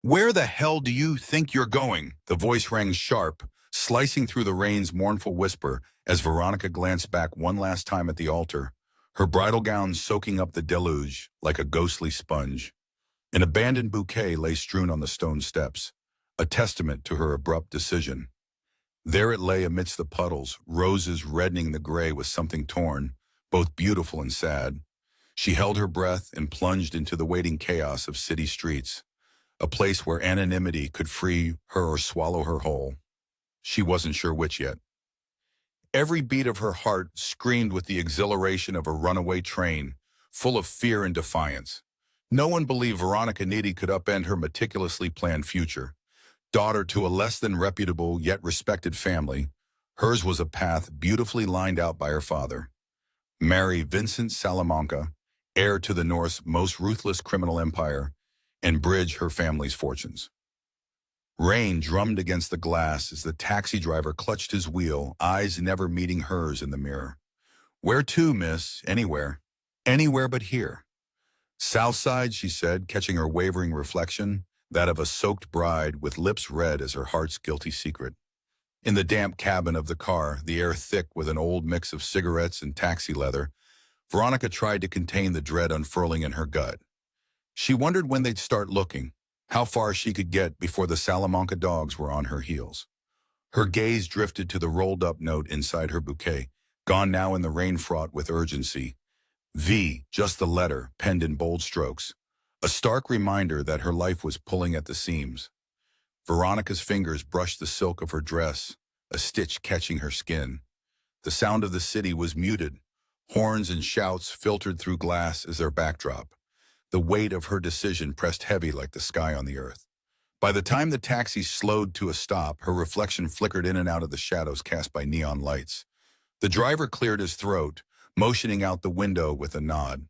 Where the hell do you think you're going? The voice rang sharp, slicing through the rain's mournful whisper as Veronica glanced back one last time at the altar, her bridal gown soaking up the deluge like a ghostly sponge. An abandoned bouquet lay strewn on the stone steps, a testament to her abrupt decision. There it lay amidst the puddles, roses reddening the gray with something torn, both beautiful and sad. She held her breath and plunged into the waiting chaos of city streets, a place where anonymity could free her or swallow her whole. She wasn't sure which yet. Every beat of her heart screamed with the exhilaration of a runaway train, full of fear and defiance. No one believed Veronica Nitti could upend her meticulously planned future. Daughter to a less than reputable yet respected family, hers was a path beautifully lined out by her father. Marry Vincent Salamanca, heir to the North's most ruthless criminal empire, and bridge her family's fortunes. Rain drummed against the glass as the taxi driver clutched his wheel, eyes never meeting hers in the mirror. "Where to, miss? Anywhere. Anywhere but here." "Southside," she said, catching her wavering reflection, that of a soaked bride with lips red as her heart's guilty secret. In the damp cabin of the car, the air thick with an old mix of cigarettes and taxi leather, Veronica tried to contain the dread unfurling in her gut. She wondered when they'd start looking, how far she could get before the Salamanca dogs were on her heels. Her gaze drifted to the rolled-up note inside her bouquet, gone now in the rain fraught with urgency. V, just the letter, penned in bold strokes, a stark reminder that her life was pulling at the seams. Veronica's fingers brushed the silk of her dress, a stitch catching her skin. The sound of the city was muted. Horns and shouts filtered through glass as their backdrop. The weight of her decision pressed heavy like the sky on the earth. By the time the taxi slowed to a stop, her reflection flickered in and out of the shadows cast by neon lights. The driver cleared his throat, motioning out the window with a nod.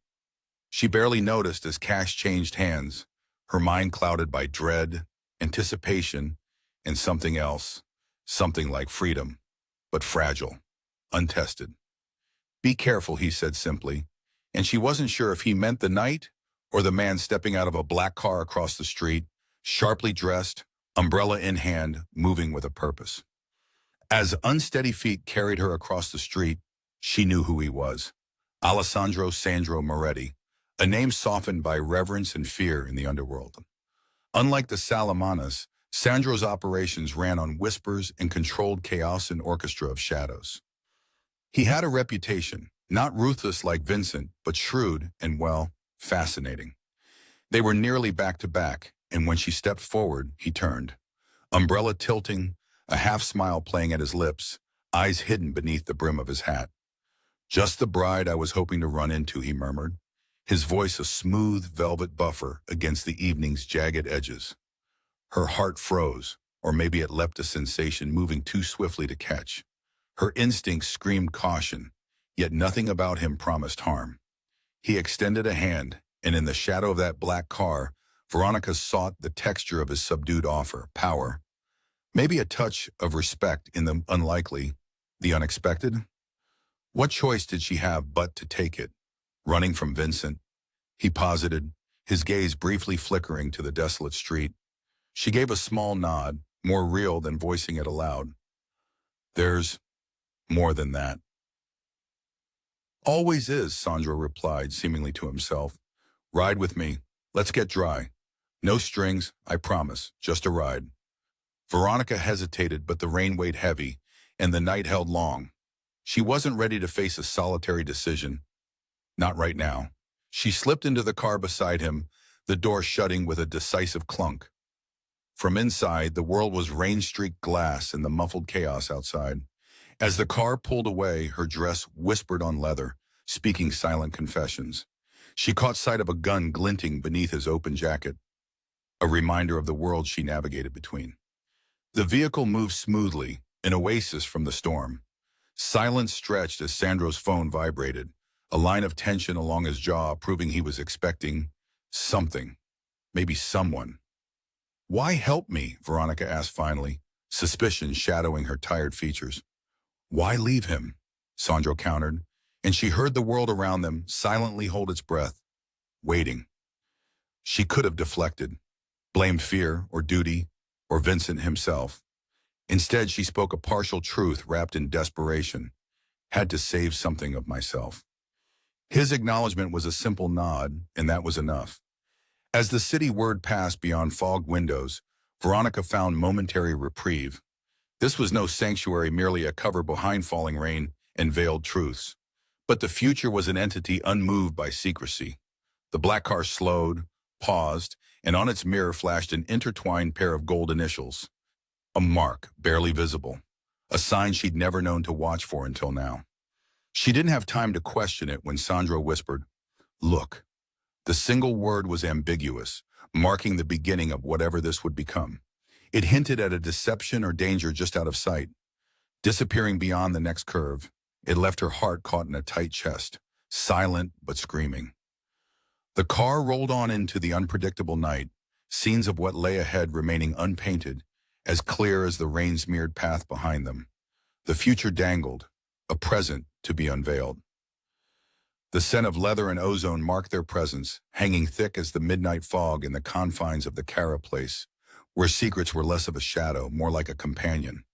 She barely noticed as cash changed hands, her mind clouded by dread, anticipation, and something else, something like freedom, but fragile, untested. "Be careful," he said simply, and she wasn't sure if he meant the night or the man stepping out of a black car across the street, sharply dressed, umbrella in hand, moving with a purpose. As unsteady feet carried her across the street, she knew who he was. Alessandro Sandro Moretti, a name softened by reverence and fear in the underworld. Unlike the Salamanas, Sandro's operations ran on whispers and controlled chaos and orchestra of shadows. He had a reputation, not ruthless like Vincent, but shrewd and, well, fascinating. They were nearly back to back, and when she stepped forward, he turned. Umbrella tilting, a half-smile playing at his lips, eyes hidden beneath the brim of his hat. "Just the bride I was hoping to run into," he murmured, his voice a smooth velvet buffer against the evening's jagged edges. Her heart froze, or maybe it leapt a sensation moving too swiftly to catch. Her instincts screamed caution, yet nothing about him promised harm. He extended a hand, and in the shadow of that black car, Veronica sought the texture of his subdued offer, power. Maybe a touch of respect in the unlikely, the unexpected. What choice did she have but to take it? Running from Vincent? He posited, his gaze briefly flickering to the desolate street. She gave a small nod, more real than voicing it aloud. "There's more than that." "Always is," Sandro replied, seemingly to himself. "Ride with me. Let's get dry. No strings, I promise, just a ride." Veronica hesitated, but the rain weighed heavy, and the night held long. She wasn't ready to face a solitary decision. Not right now. She slipped into the car beside him, the door shutting with a decisive clunk. From inside, the world was rain-streaked glass and the muffled chaos outside. As the car pulled away, her dress whispered on leather, speaking silent confessions. She caught sight of a gun glinting beneath his open jacket, a reminder of the world she navigated between. The vehicle moved smoothly, an oasis from the storm. Silence stretched as Sandro's phone vibrated, a line of tension along his jaw proving he was expecting something, maybe someone. "Why help me?" Veronica asked finally, suspicion shadowing her tired features. "Why leave him?" Sandro countered, and she heard the world around them silently hold its breath, waiting. She could have deflected. blamed fear or duty or Vincent himself. Instead, she spoke a partial truth wrapped in desperation. Had to save something of myself. His acknowledgement was a simple nod, and that was enough. As the city whirred past beyond fogged windows, Veronica found momentary reprieve. This was no sanctuary, merely a cover behind falling rain and veiled truths. But the future was an entity unmoved by secrecy. The black car slowed, paused, and on its mirror flashed an intertwined pair of gold initials. A mark, barely visible. A sign she'd never known to watch for until now. She didn't have time to question it when Sandro whispered, "Look." The single word was ambiguous, marking the beginning of whatever this would become. It hinted at a deception or danger just out of sight. Disappearing beyond the next curve, it left her heart caught in a tight chest, silent but screaming. The car rolled on into the unpredictable night, scenes of what lay ahead remaining unpainted, as clear as the rain-smeared path behind them. The future dangled, a present to be unveiled. The scent of leather and ozone marked their presence, hanging thick as the midnight fog in the confines of the Cara place, where secrets were less of a shadow, more like a companion.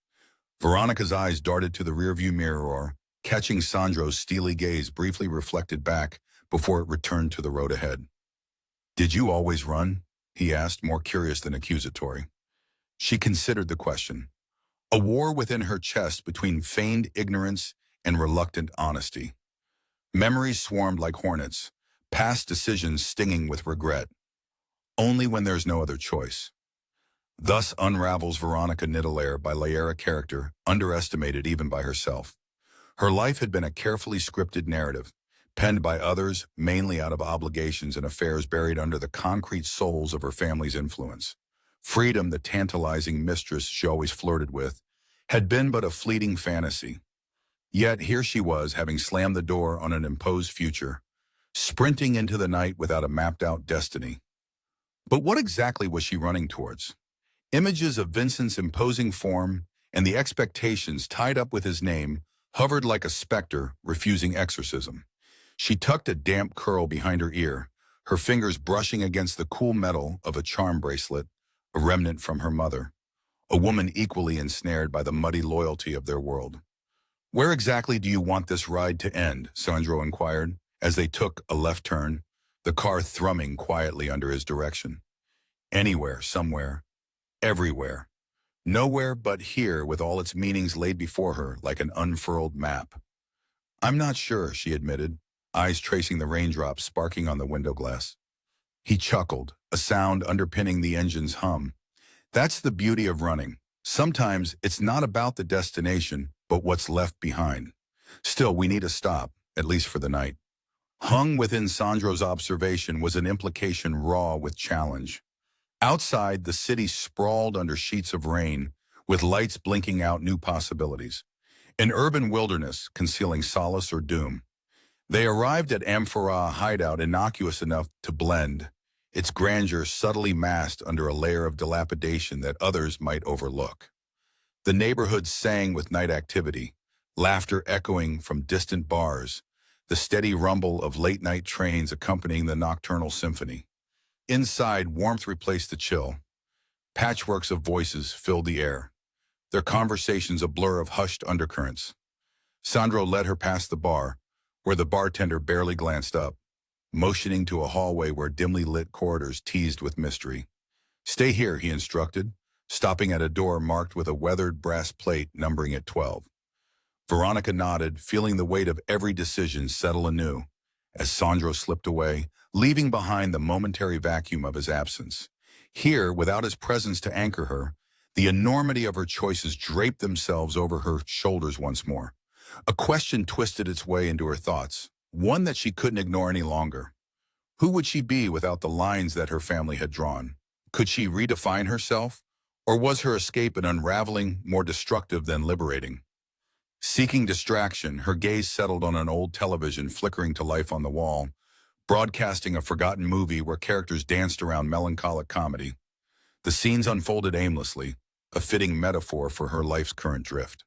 Veronica's eyes darted to the rearview mirror, catching Sandro's steely gaze briefly reflected back before it returned to the road ahead. "Did you always run?" he asked, more curious than accusatory. She considered the question. A war within her chest between feigned ignorance and reluctant honesty. Memories swarmed like hornets, past decisions stinging with regret. Only when there's no other choice. Thus unravels Veronica Nittelaere by Laera character, underestimated even by herself. Her life had been a carefully scripted narrative, penned by others, mainly out of obligations and affairs buried under the concrete souls of her family's influence. Freedom, the tantalizing mistress she always flirted with, had been but a fleeting fantasy. Yet here she was, having slammed the door on an imposed future, sprinting into the night without a mapped-out destiny. But what exactly was she running towards? Images of Vincent's imposing form and the expectations tied up with his name hovered like a specter, refusing exorcism. She tucked a damp curl behind her ear, her fingers brushing against the cool metal of a charm bracelet, a remnant from her mother, a woman equally ensnared by the muddy loyalty of their world. "Where exactly do you want this ride to end?" Sandro inquired, as they took a left turn, the car thrumming quietly under his direction. "Anywhere, somewhere, everywhere. Nowhere but here, with all its meanings laid before her like an unfurled map." "I'm not sure," she admitted, eyes tracing the raindrops sparking on the window glass. He chuckled, a sound underpinning the engine's hum. "That's the beauty of running. Sometimes it's not about the destination, but what's left behind. Still, we need a stop, at least for the night." Hung within Sandro's observation was an implication raw with challenge. Outside, the city sprawled under sheets of rain, with lights blinking out new possibilities. An urban wilderness concealing solace or doom. They arrived at Amphora hideout innocuous enough to blend, its grandeur subtly masked under a layer of dilapidation that others might overlook. The neighborhood sang with night activity, laughter echoing from distant bars, the steady rumble of late-night trains accompanying the nocturnal symphony. Inside, warmth replaced the chill. Patchworks of voices filled the air, their conversations a blur of hushed undercurrents. Sandro led her past the bar, where the bartender barely glanced up, motioning to a hallway where dimly lit corridors teased with mystery. "Stay here," he instructed, stopping at a door marked with a weathered brass plate numbering it 12. Veronica nodded, feeling the weight of every decision settle anew, as Sandro slipped away, leaving behind the momentary vacuum of his absence. Here, without his presence to anchor her, the enormity of her choices draped themselves over her shoulders once more. A question twisted its way into her thoughts, one that she couldn't ignore any longer. Who would she be without the lines that her family had drawn? Could she redefine herself? Or was her escape an unraveling more destructive than liberating? Seeking distraction, her gaze settled on an old television flickering to life on the wall, broadcasting a forgotten movie where characters danced around melancholic comedy. The scenes unfolded aimlessly, a fitting metaphor for her life's current drift.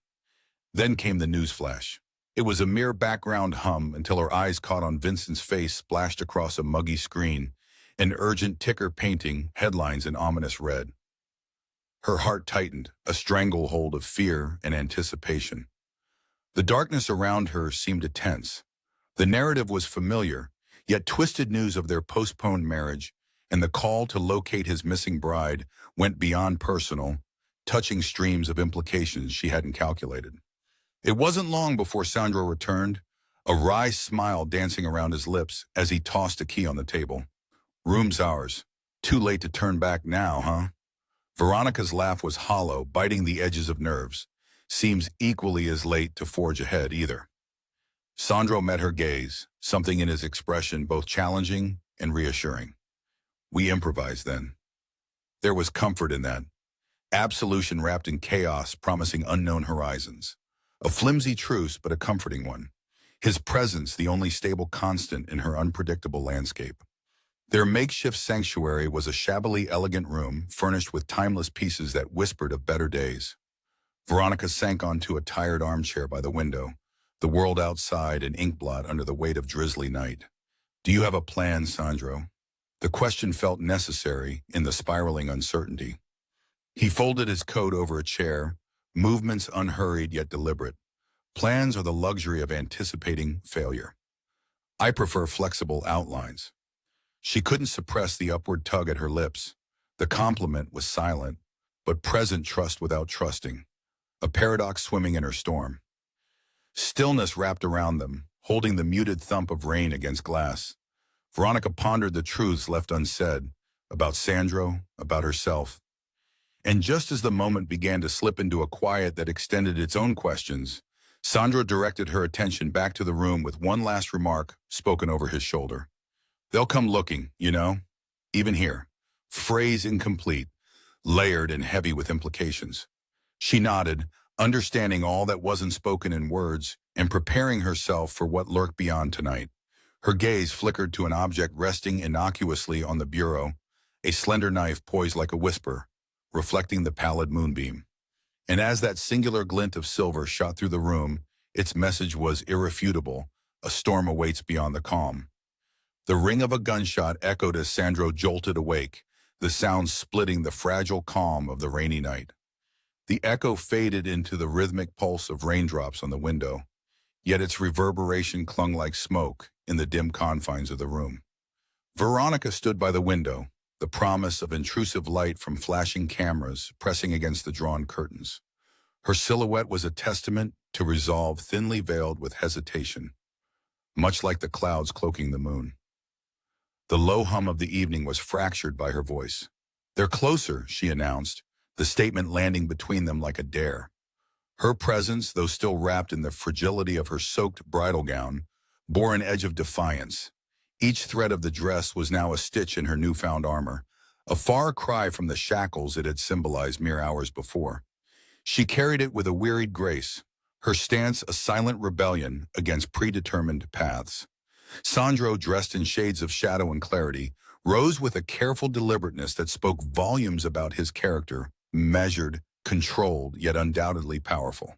Then came the newsflash. It was a mere background hum until her eyes caught on Vincent's face splashed across a muggy screen, an urgent ticker painting headlines in ominous red. Her heart tightened, a stranglehold of fear and anticipation. The darkness around her seemed to tense. The narrative was familiar, yet twisted news of their postponed marriage and the call to locate his missing bride went beyond personal, touching streams of implications she hadn't calculated. It wasn't long before Sandro returned, a wry smile dancing around his lips as he tossed a key on the table. "Room's ours. Too late to turn back now, huh?" Veronica's laugh was hollow, biting the edges of nerves. Seems equally as late to forge ahead either. Sandro met her gaze, something in his expression both challenging and reassuring. "We improvised then." There was comfort in that. Absolution wrapped in chaos, promising unknown horizons. A flimsy truce, but a comforting one. His presence the only stable constant in her unpredictable landscape. Their makeshift sanctuary was a shabbily elegant room, furnished with timeless pieces that whispered of better days. Veronica sank onto a tired armchair by the window, the world outside an inkblot under the weight of drizzly night. "Do you have a plan, Sandro?" The question felt necessary in the spiraling uncertainty. He folded his coat over a chair, movements unhurried yet deliberate. "Plans are the luxury of anticipating failure. I prefer flexible outlines." She couldn't suppress the upward tug at her lips. The compliment was silent, but present trust without trusting. A paradox swimming in her storm. Stillness wrapped around them, holding the muted thump of rain against glass. Veronica pondered the truths left unsaid, about Sandro, about herself. And just as the moment began to slip into a quiet that extended its own questions, Sandro directed her attention back to the room with one last remark spoken over his shoulder. "They'll come looking, you know, even here." Phrase incomplete, layered and heavy with implications. She nodded, understanding all that wasn't spoken in words and preparing herself for what lurked beyond tonight. Her gaze flickered to an object resting innocuously on the bureau, a slender knife poised like a whisper, reflecting the pallid moonbeam. And as that singular glint of silver shot through the room, its message was irrefutable: a storm awaits beyond the calm. The ring of a gunshot echoed as Sandro jolted awake, the sound splitting the fragile calm of the rainy night. The echo faded into the rhythmic pulse of raindrops on the window, yet its reverberation clung like smoke in the dim confines of the room. Veronica stood by the window, the promise of intrusive light from flashing cameras pressing against the drawn curtains. Her silhouette was a testament to resolve thinly veiled with hesitation, much like the clouds cloaking the moon. The low hum of the evening was fractured by her voice. "They're closer," she announced, the statement landing between them like a dare. Her presence, though still wrapped in the fragility of her soaked bridal gown, bore an edge of defiance. Each thread of the dress was now a stitch in her newfound armor, a far cry from the shackles it had symbolized mere hours before. She carried it with a wearied grace, her stance a silent rebellion against predetermined paths. Sandro, dressed in shades of shadow and clarity, rose with a careful deliberateness that spoke volumes about his character, measured, controlled, yet undoubtedly powerful.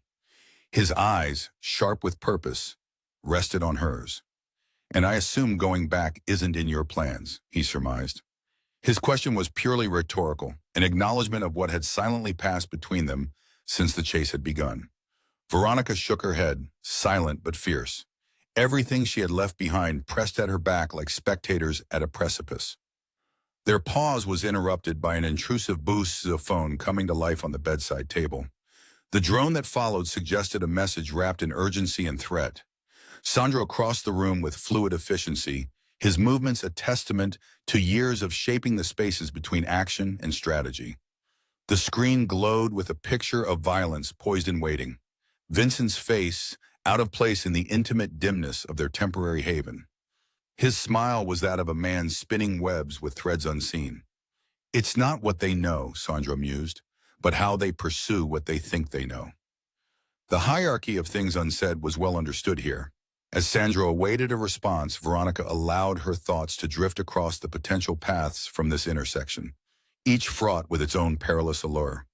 His eyes, sharp with purpose, rested on hers. "And I assume going back isn't in your plans," he surmised. His question was purely rhetorical, an acknowledgement of what had silently passed between them since the chase had begun. Veronica shook her head, silent but fierce. Everything she had left behind pressed at her back like spectators at a precipice. Their pause was interrupted by an intrusive boost of phone coming to life on the bedside table. The drone that followed suggested a message wrapped in urgency and threat. Sandro crossed the room with fluid efficiency, his movements a testament to years of shaping the spaces between action and strategy. The screen glowed with a picture of violence poised in waiting. Vincent's face, out of place in the intimate dimness of their temporary haven. His smile was that of a man spinning webs with threads unseen. "It's not what they know," Sandro mused, "but how they pursue what they think they know." The hierarchy of things unsaid was well understood here. As Sandro awaited a response, Veronica allowed her thoughts to drift across the potential paths from this intersection, each fraught with its own perilous allure.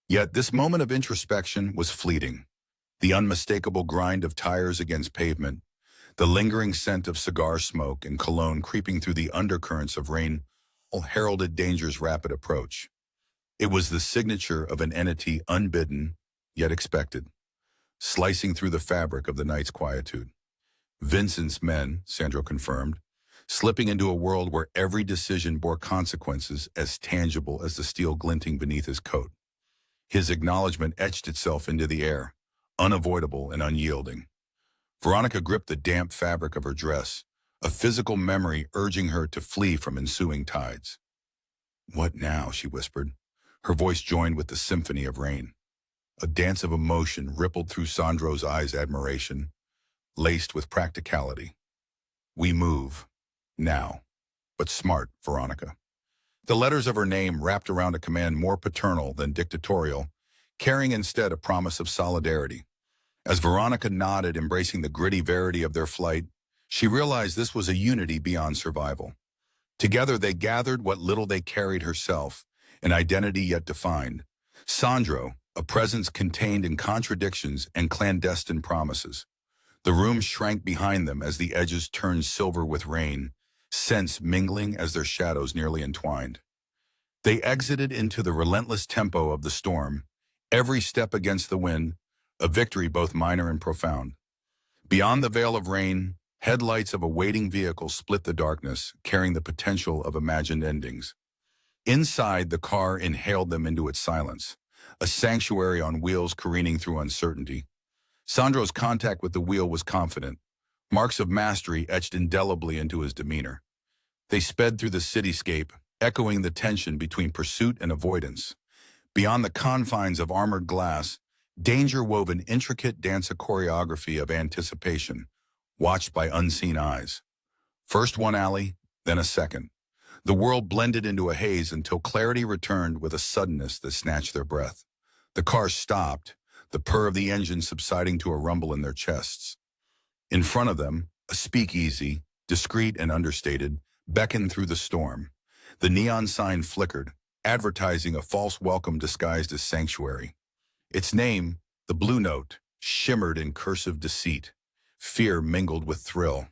Yet this moment of introspection was fleeting. The unmistakable grind of tires against pavement, the lingering scent of cigar smoke and cologne creeping through the undercurrents of rain heralded danger's rapid approach. It was the signature of an entity unbidden, yet expected, slicing through the fabric of the night's quietude. Vincent's men, Sandro confirmed, slipping into a world where every decision bore consequences as tangible as the steel glinting beneath his coat. His acknowledgement etched itself into the air, unavoidable and unyielding. Veronica gripped the damp fabric of her dress, a physical memory urging her to flee from ensuing tides. "What now?" she whispered. Her voice joined with the symphony of rain. A dance of emotion rippled through Sandro's eyes, admiration, laced with practicality. "We move. Now. But smart, Veronica." The letters of her name wrapped around a command more paternal than dictatorial, carrying instead a promise of solidarity. As Veronica nodded, embracing the gritty verity of their flight, she realized this was a unity beyond survival. Together they gathered what little they carried herself, an identity yet defined. Sandro, a presence contained in contradictions and clandestine promises. The room shrank behind them as the edges turned silver with rain, scents mingling as their shadows nearly entwined. They exited into the relentless tempo of the storm, every step against the wind, a victory both minor and profound. Beyond the veil of rain, headlights of a waiting vehicle split the darkness, carrying the potential of imagined endings. Inside, the car inhaled them into its silence, a sanctuary on wheels careening through uncertainty. Sandro's contact with the wheel was confident, marks of mastery etched indelibly into his demeanor. They sped through the cityscape, echoing the tension between pursuit and avoidance. Beyond the confines of armored glass, danger wove an intricate dance choreography of anticipation, watched by unseen eyes. First one alley, then a second. The world blended into a haze until clarity returned with a suddenness that snatched their breath. The car stopped, the purr of the engine subsiding to a rumble in their chests. In front of them, a speakeasy, discreet and understated, beckoned through the storm. The neon sign flickered, advertising a false welcome disguised as sanctuary. Its name, the Blue Note, shimmered in cursive deceit. Fear mingled with thrill.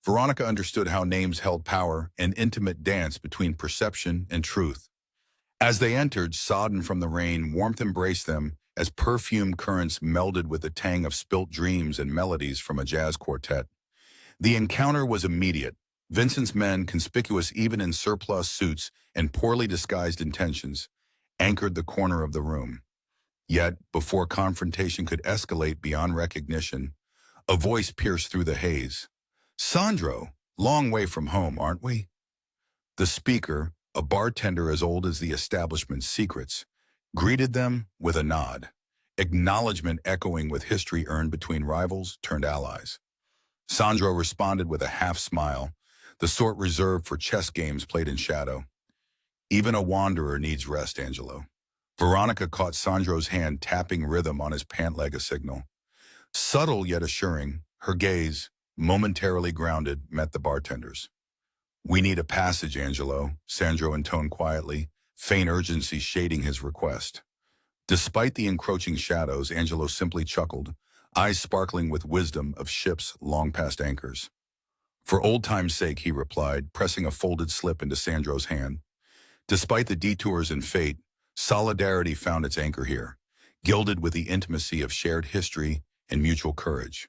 Veronica understood how names held power, an intimate dance between perception and truth. As they entered, sodden from the rain, warmth embraced them as perfumed currents melded with the tang of spilt dreams and melodies from a jazz quartet. The encounter was immediate. Vincent's men, conspicuous even in surplus suits and poorly disguised intentions, anchored the corner of the room. Yet, before confrontation could escalate beyond recognition, a voice pierced through the haze. "Sandro, long way from home, aren't we?" The speaker, a bartender as old as the establishment's secrets, greeted them with a nod, acknowledgement echoing with history earned between rivals turned allies. Sandro responded with a half-smile, the sort reserved for chess games played in shadow. "Even a wanderer needs rest, Angelo." Veronica caught Sandro's hand tapping rhythm on his pant leg, a signal. Subtle yet assuring, her gaze, momentarily grounded, met the bartender's. "We need a passage, Angelo," Sandro intoned quietly, faint urgency shading his request. Despite the encroaching shadows, Angelo simply chuckled, eyes sparkling with wisdom of ships long past anchors. "For old time's sake," he replied, pressing a folded slip into Sandro's hand. Despite the detours and fate, solidarity found its anchor here, gilded with the intimacy of shared history and mutual courage.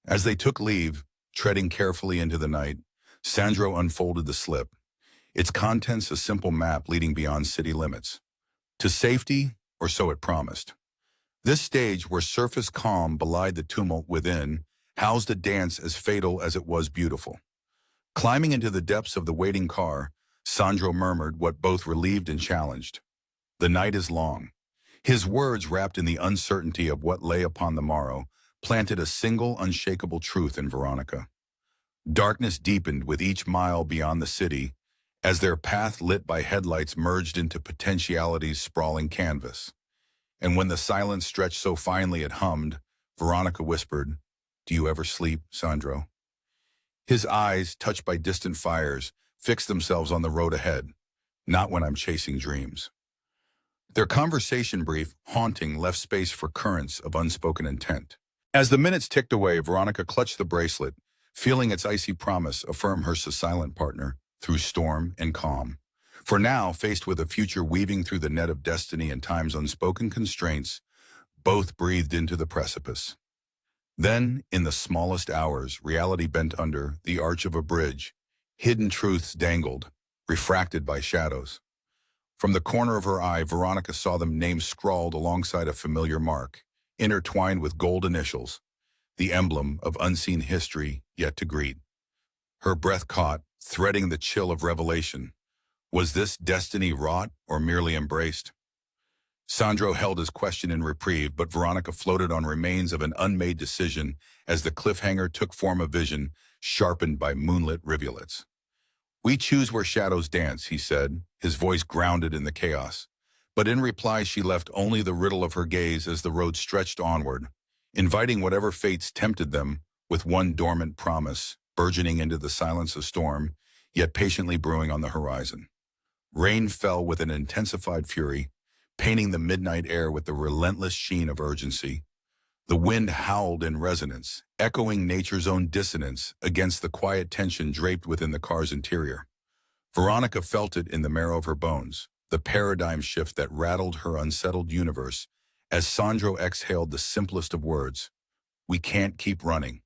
As they took leave, treading carefully into the night, Sandro unfolded the slip, its contents a simple map leading beyond city limits. To safety, or so it promised. This stage, where surface calm belied the tumult within, housed a dance as fatal as it was beautiful. Climbing into the depths of the waiting car, Sandro murmured what both relieved and challenged. "The night is long." His words, wrapped in the uncertainty of what lay upon the morrow, planted a single unshakable truth in Veronica. Darkness deepened with each mile beyond the city, as their path lit by headlights merged into potentiality's sprawling canvas. And when the silence stretched so finely it hummed, Veronica whispered, "Do you ever sleep, Sandro?" His eyes, touched by distant fires, fixed themselves on the road ahead. "Not when I'm chasing dreams." Their conversation, brief, haunting, left space for currents of unspoken intent. As the minutes ticked away, Veronica clutched the bracelet, feeling its icy promise affirm her silent partner, through storm and calm. For now, faced with a future weaving through the net of destiny and time's unspoken constraints, both breathed into the precipice. Then, in the smallest hours, reality bent under the arch of a bridge. Hidden truths dangled, refracted by shadows. From the corner of her eye, Veronica saw them names scrawled alongside a familiar mark, intertwined with gold initials, the emblem of unseen history yet to greet. Her breath caught, threading the chill of revelation. Was this destiny wrought or merely embraced? Sandro held his question in reprieve, but Veronica floated on remains of an unmade decision as the cliffhanger took form of vision, sharpened by moonlit rivulets. "We choose where shadows dance," he said, his voice grounded in the chaos. But in reply she left only the riddle of her gaze as the road stretched onward, inviting whatever fates tempted them with one dormant promise, burgeoning into the silence of storm, yet patiently brewing on the horizon. Rain fell with an intensified fury, painting the midnight air with the relentless sheen of urgency. The wind howled in resonance, echoing nature's own dissonance against the quiet tension draped within the car's interior. Veronica felt it in the marrow of her bones, the paradigm shift that rattled her unsettled universe, as Sandro exhaled the simplest of words. "We can't keep running."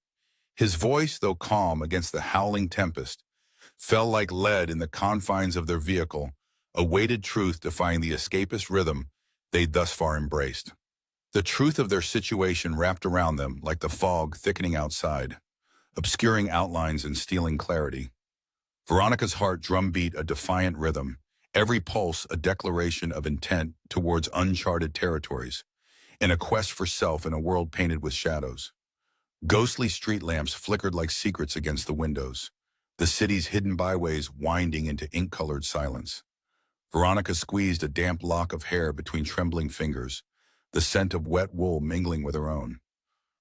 His voice, though calm against the howling tempest, fell like lead in the confines of their vehicle, a weighted truth defying the escapist rhythm they'd thus far embraced. The truth of their situation wrapped around them like the fog thickening outside, obscuring outlines and stealing clarity. Veronica's heart drumbeat a defiant rhythm, every pulse a declaration of intent towards uncharted territories, in a quest for self in a world painted with shadows. Ghostly street lamps flickered like secrets against the windows, the city's hidden byways winding into ink-colored silence. Veronica squeezed a damp lock of hair between trembling fingers, the scent of wet wool mingling with her own.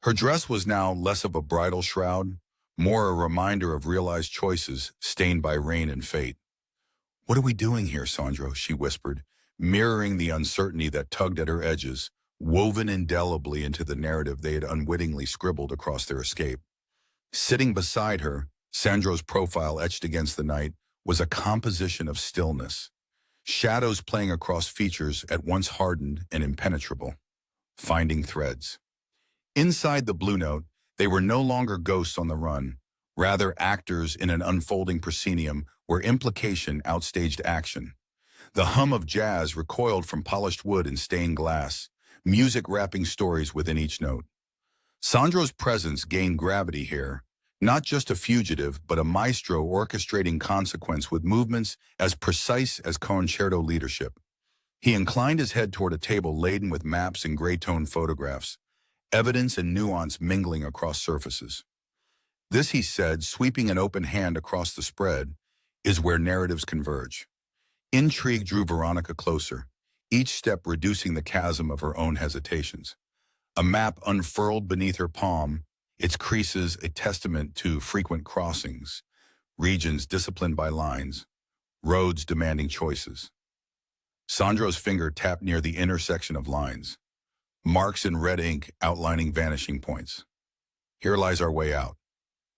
Her dress was now less of a bridal shroud, more a reminder of realized choices stained by rain and fate. "What are we doing here, Sandro?" she whispered, mirroring the uncertainty that tugged at her edges, woven indelibly into the narrative they had unwittingly scribbled across their escape. Sitting beside her, Sandro's profile etched against the night, was a composition of stillness, shadows playing across features at once hardened and impenetrable. Finding threads. Inside the Blue Note, they were no longer ghosts on the run, rather actors in an unfolding proscenium where implication outstaged action. The hum of jazz recoiled from polished wood and stained glass, music wrapping stories within each note. Sandro's presence gained gravity here, not just a fugitive, but a maestro orchestrating consequence with movements as precise as concerto leadership. He inclined his head toward a table laden with maps and gray-tone photographs, evidence and nuance mingling across surfaces. "This," he said, sweeping an open hand across the spread, "is where narratives converge." Intrigue drew Veronica closer, each step reducing the chasm of her own hesitations. A map unfurled beneath her palm, its creases a testament to frequent crossings, regions disciplined by lines, roads demanding choices. Sandro's finger tapped near the intersection of lines, marks in red ink outlining vanishing points. "Here lies our way out."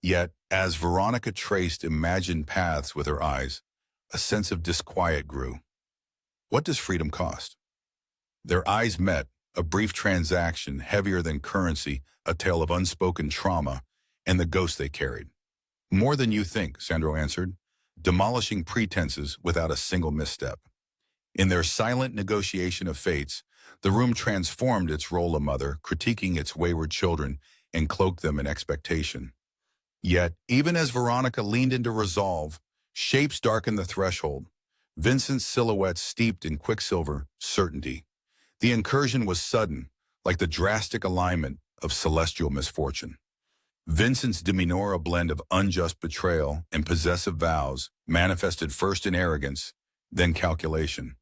Yet, as Veronica traced imagined paths with her eyes, a sense of disquiet grew. What does freedom cost? Their eyes met, a brief transaction heavier than currency, a tale of unspoken trauma, and the ghost they carried. "More than you think," Sandro answered, demolishing pretenses without a single misstep. In their silent negotiation of fates, the room transformed its role of mother, critiquing its wayward children, and cloaked them in expectation. Yet, even as Veronica leaned into resolve, shapes darkened the threshold, Vincent's silhouette steeped in quicksilver certainty. The incursion was sudden, like the drastic alignment of celestial misfortune. Vincent's demeanor, a blend of unjust betrayal and possessive vows, manifested first in arrogance, then calculation.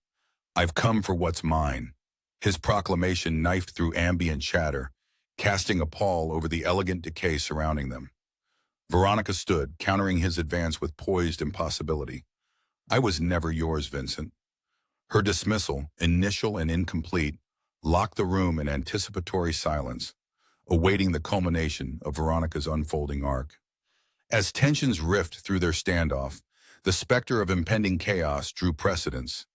"I've come for what's mine." His proclamation knifed through ambient chatter, casting a pall over the elegant decay surrounding them. Veronica stood, countering his advance with poised impossibility. "I was never yours, Vincent." Her dismissal, initial and incomplete, locked the room in anticipatory silence, awaiting the culmination of Veronica's unfolding arc. As tensions rift through their standoff, The specter of impending chaos drew precedence.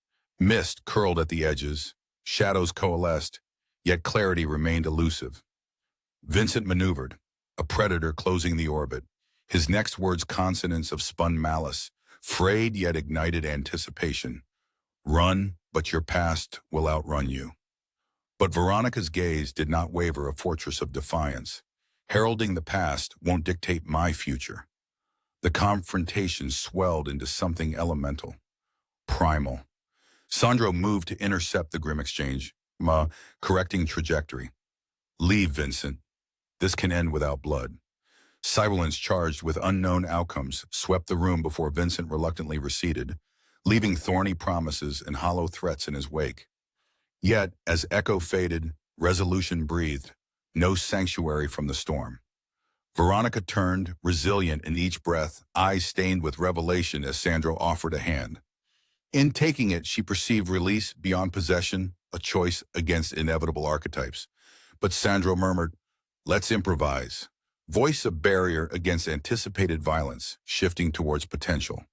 Mist curled at the edges, shadows coalesced, yet clarity remained elusive. Vincent maneuvered, a predator closing the orbit, his next words consonants of spun malice, frayed yet ignited anticipation. Run, but your past will outrun you. But Veronica's gaze did not waver, a fortress of defiance. Heralding the past won't dictate my future. The confrontation swelled into something elemental, primal. Sandro moved to intercept the grim exchange, correcting trajectory. Leave, Vincent. This can end without blood. Silence charged with unknown outcomes swept the room before Vincent reluctantly receded, leaving thorny promises and hollow threats in his wake. Yet, as echo faded, resolution breathed, no sanctuary from the storm. Veronica turned, resilient in each breath, eyes stained with revelation as Sandro offered a hand. In taking it, she perceived release beyond possession, a choice against inevitable archetypes. But Sandro murmured, "Let's improvise." Voice a barrier against anticipated violence, shifting towards potential.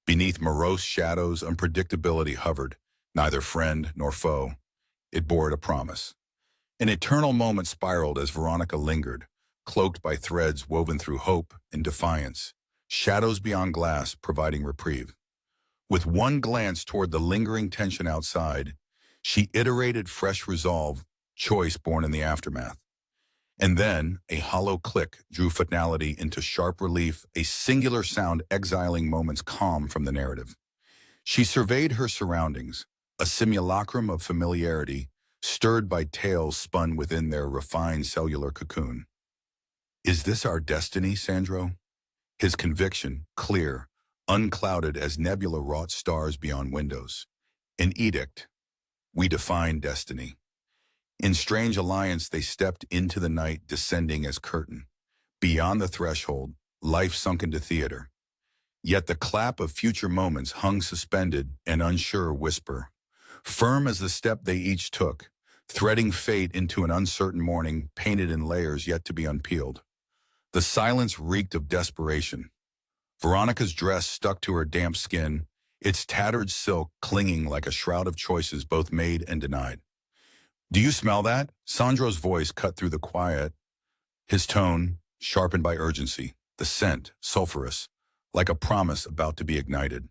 Beneath morose shadows, unpredictability hovered, neither friend nor foe. It bore a promise. An eternal moment spiraled as Veronica lingered, cloaked by threads woven through hope and defiance, shadows beyond glass providing reprieve. With one glance toward the lingering tension outside, she iterated fresh resolve, choice born in the aftermath. And then, a hollow click drew finality into sharp relief, a singular sound exiling moments calm from the narrative. She surveyed her surroundings, a simulacrum of familiarity, stirred by tales spun within their refined cellular cocoon. Is this our destiny, Sandro? His conviction, clear, unclouded as nebula wrought stars beyond windows. An edict. We define destiny. In strange alliance, they stepped into the night, descending as curtain. Beyond the threshold, life sunk into theater. Yet the clap of future moments hung suspended, an unsure whisper. Firm as the step they each took, threading fate into an uncertain morning, painted in layers yet to be unpeeled. The silence reeked of desperation. Veronica's dress stuck to her damp skin, its tattered silk clinging like a shroud of choices both made and denied. Do you smell that? Sandro's voice cut through the quiet, his tone sharpened by urgency, the scent sulphurous, like a promise about to be ignited.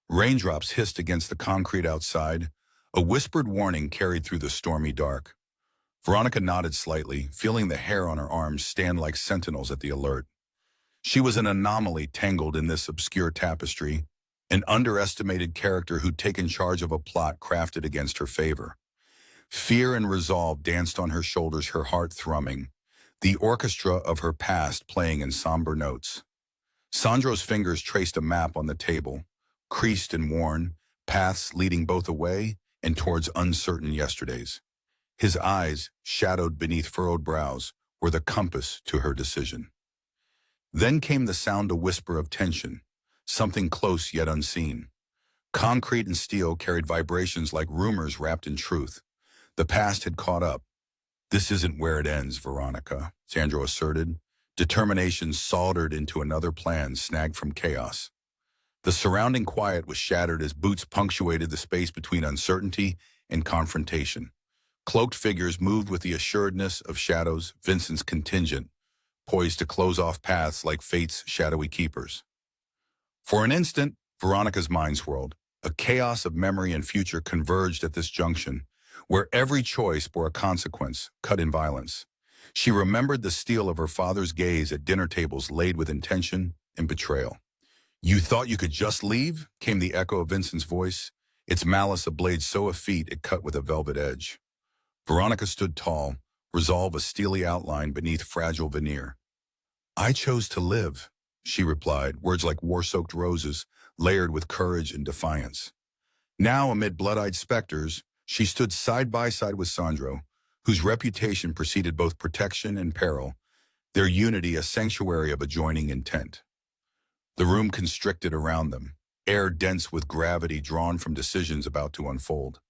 Raindrops hissed against the concrete outside, a whispered warning carried through the stormy dark. Veronica nodded slightly, feeling the hair on her arms stand like sentinels at the alert. She was an anomaly tangled in this obscure tapestry, an underestimated character who'd taken charge of a plot crafted against her favor. Fear and resolve danced on her shoulders, her heart thrumming, the orchestra of her past playing in somber notes. Sandro's fingers traced a map on the table, creased and worn, paths leading both away and towards uncertain yesterdays. His eyes, shadowed beneath furrowed brows, were the compass to her decision. Then came the sound, a whisper of tension, something close yet unseen. Concrete and steel carried vibrations like rumors wrapped in truth. The past had caught up. This isn't where it ends, Veronica, Sandro asserted, determination soldered into another plan snagged from chaos. The surrounding quiet was shattered as boots punctuated the space between uncertainty and confrontation. Cloaked figures moved with the assuredness of shadows, Vincent's contingent, poised to close off paths like fate's shadowy keepers. For an instant, Veronica's mind swirled. A chaos of memory and future converged at this junction, where every choice bore a consequence, cut in violence. She remembered the steel of her father's gaze at dinner tables laid with intention and betrayal. "You thought you could just leave?" came the echo of Vincent's voice, its malice a blade so effete it cut with a velvet edge. Veronica stood tall, resolve a steely outline beneath fragile veneer. "I chose to live," she replied, words like war-soaked roses, layered with courage and defiance. Now, amid blood-eyed specters, she stood side by side with Sandro, whose reputation preceded both protection and peril, their unity a sanctuary of adjoining intent. The room constricted around them, air dense with gravity drawn from decisions about to unfold.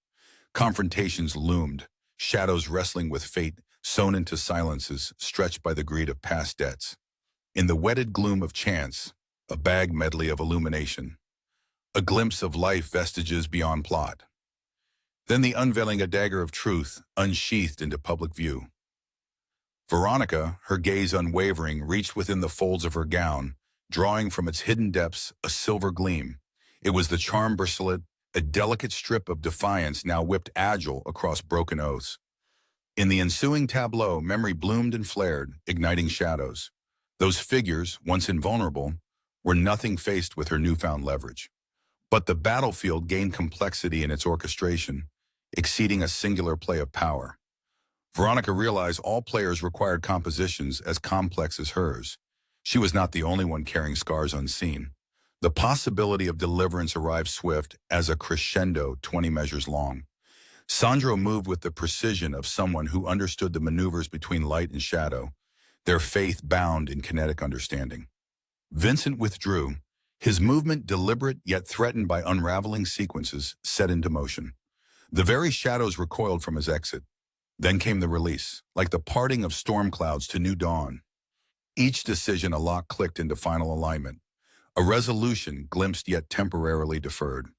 Confrontations loomed, shadows wrestling with fate, sewn into silences stretched by the greed of past debts. In the wetted gloom of chance, a vague medley of illumination, a glimpse of life vestiges beyond plot. Then the unveiling a dagger of truth unsheathed into public view. Veronica, her gaze unwavering, reached within the folds of her gown, drawing from its hidden depths a silver gleam. It was the charm bracelet, a delicate strip of defiance now whipped agile across broken oaths. In the ensuing tableau, memory bloomed and flared, igniting shadows. Those figures, once invulnerable, were nothing faced with her newfound leverage. But the battlefield gained complexity in its orchestration, exceeding a singular play of power. Veronica realized all players required compositions as complex as hers. She was not the only one carrying scars unseen. The possibility of deliverance arrived swift as a crescendo 20 measures long. Sandro moved with the precision of someone who understood the maneuvers between light and shadow, their faith bound in kinetic understanding. Vincent withdrew, his movement deliberate yet threatened by unraveling sequences set into motion. The very shadows recoiled from his exit. Then came the release, like the parting of storm clouds to new dawn. Each decision a lock clicked into final alignment, a resolution glimpsed yet temporarily deferred.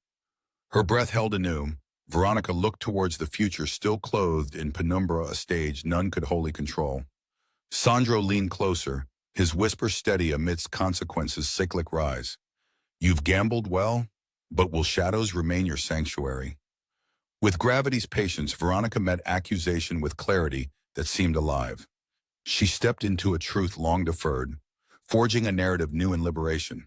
Her breath held anew. Veronica looked towards the future still clothed in penumbra, a stage none could wholly control. Sandro leaned closer, his whisper steady amidst consequences' cyclic rise. You've gambled well, but will shadows remain your sanctuary? With gravity's patience, Veronica met accusation with clarity that seemed alive. She stepped into a truth long deferred, forging a narrative new in liberation.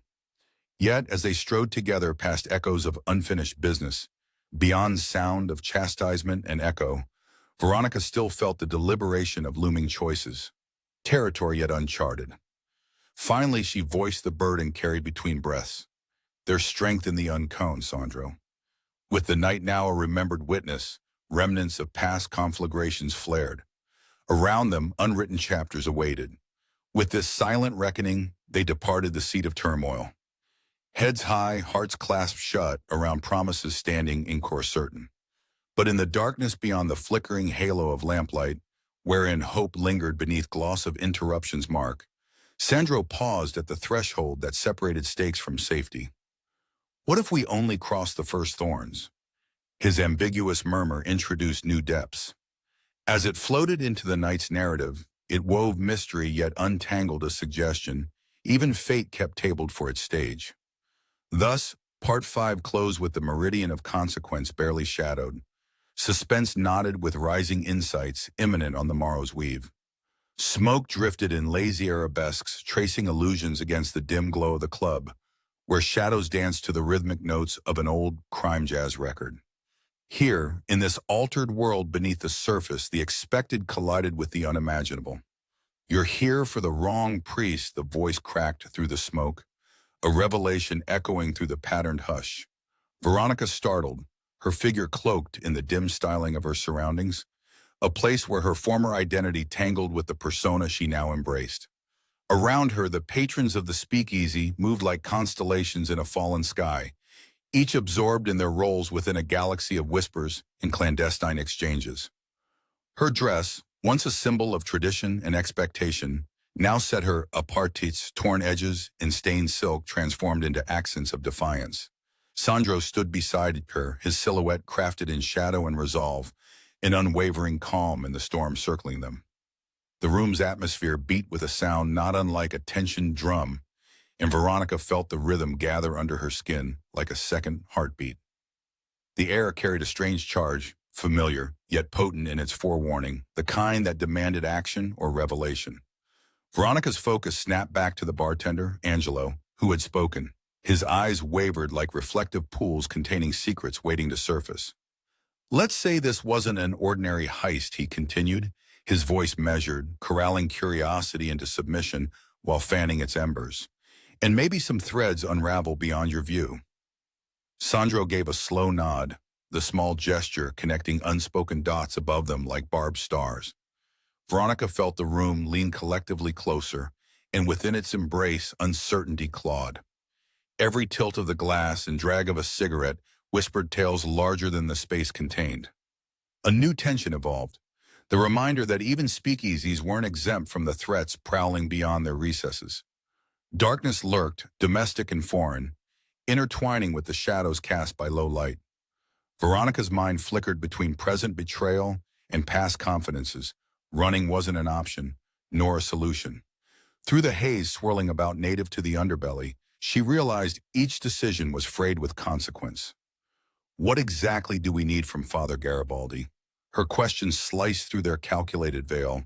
Yet, as they strode together past echoes of unfinished business, beyond sound of chastisement and echo, Veronica still felt the deliberation of looming choices, territory yet uncharted. Finally, she voiced the burden carried between breaths. There's strength in the unknown, Sandro. With the night now a remembered witness, remnants of past conflagrations flared. Around them, unwritten chapters awaited. With this silent reckoning, they departed the seat of turmoil. Heads high, hearts clasped shut around promises standing in course certain. But in the darkness beyond the flickering halo of lamplight, wherein hope lingered beneath gloss of interruption's mark, Sandro paused at the threshold that separated stakes from safety. What if we only crossed the first thorns? His ambiguous murmur introduced new depths. As it floated into the night's narrative, it wove mystery yet untangled a suggestion. Even fate kept tabled for its stage. Thus, Part 5 closed with the meridian of consequence barely shadowed. Suspense nodded with rising insights imminent on the morrow's weave. Smoke drifted in lazy arabesques, tracing illusions against the dim glow of the club, where shadows danced to the rhythmic notes of an old crime jazz record. Here, in this altered world beneath the surface, the expected collided with the unimaginable. You're here for the wrong priest, the voice cracked through the smoke, a revelation echoing through the patterned hush. Veronica startled, her figure cloaked in the dim styling of her surroundings, a place where her former identity tangled with the persona she now embraced. Around her, the patrons of the speakeasy moved like constellations in a fallen sky, each absorbed in their roles within a galaxy of whispers and clandestine exchanges. Her dress, once a symbol of tradition and expectation, now set her apart, its torn edges and stained silk transformed into accents of defiance. Sandro stood beside her, his silhouette crafted in shadow and resolve, an unwavering calm in the storm circling them. The room's atmosphere beat with a sound not unlike a tensioned drum, and Veronica felt the rhythm gather under her skin like a second heartbeat. The air carried a strange charge, familiar, yet potent in its forewarning, the kind that demanded action or revelation. Veronica's focus snapped back to the bartender, Angelo, who had spoken. His eyes wavered like reflective pools containing secrets waiting to surface. Let's say this wasn't an ordinary heist, he continued, his voice measured, corralling curiosity into submission while fanning its embers. And maybe some threads unravel beyond your view. Sandro gave a slow nod, the small gesture connecting unspoken dots above them like barbed stars. Veronica felt the room lean collectively closer, and within its embrace, uncertainty clawed. Every tilt of the glass and drag of a cigarette whispered tales larger than the space contained. A new tension evolved, the reminder that even speakeasies weren't exempt from the threats prowling beyond their recesses. Darkness lurked, domestic and foreign, intertwining with the shadows cast by low light. Veronica's mind flickered between present betrayal and past confidences. Running wasn't an option, nor a solution. Through the haze swirling about native to the underbelly, she realized each decision was frayed with consequence. What exactly do we need from Father Garibaldi? Her questions sliced through their calculated veil,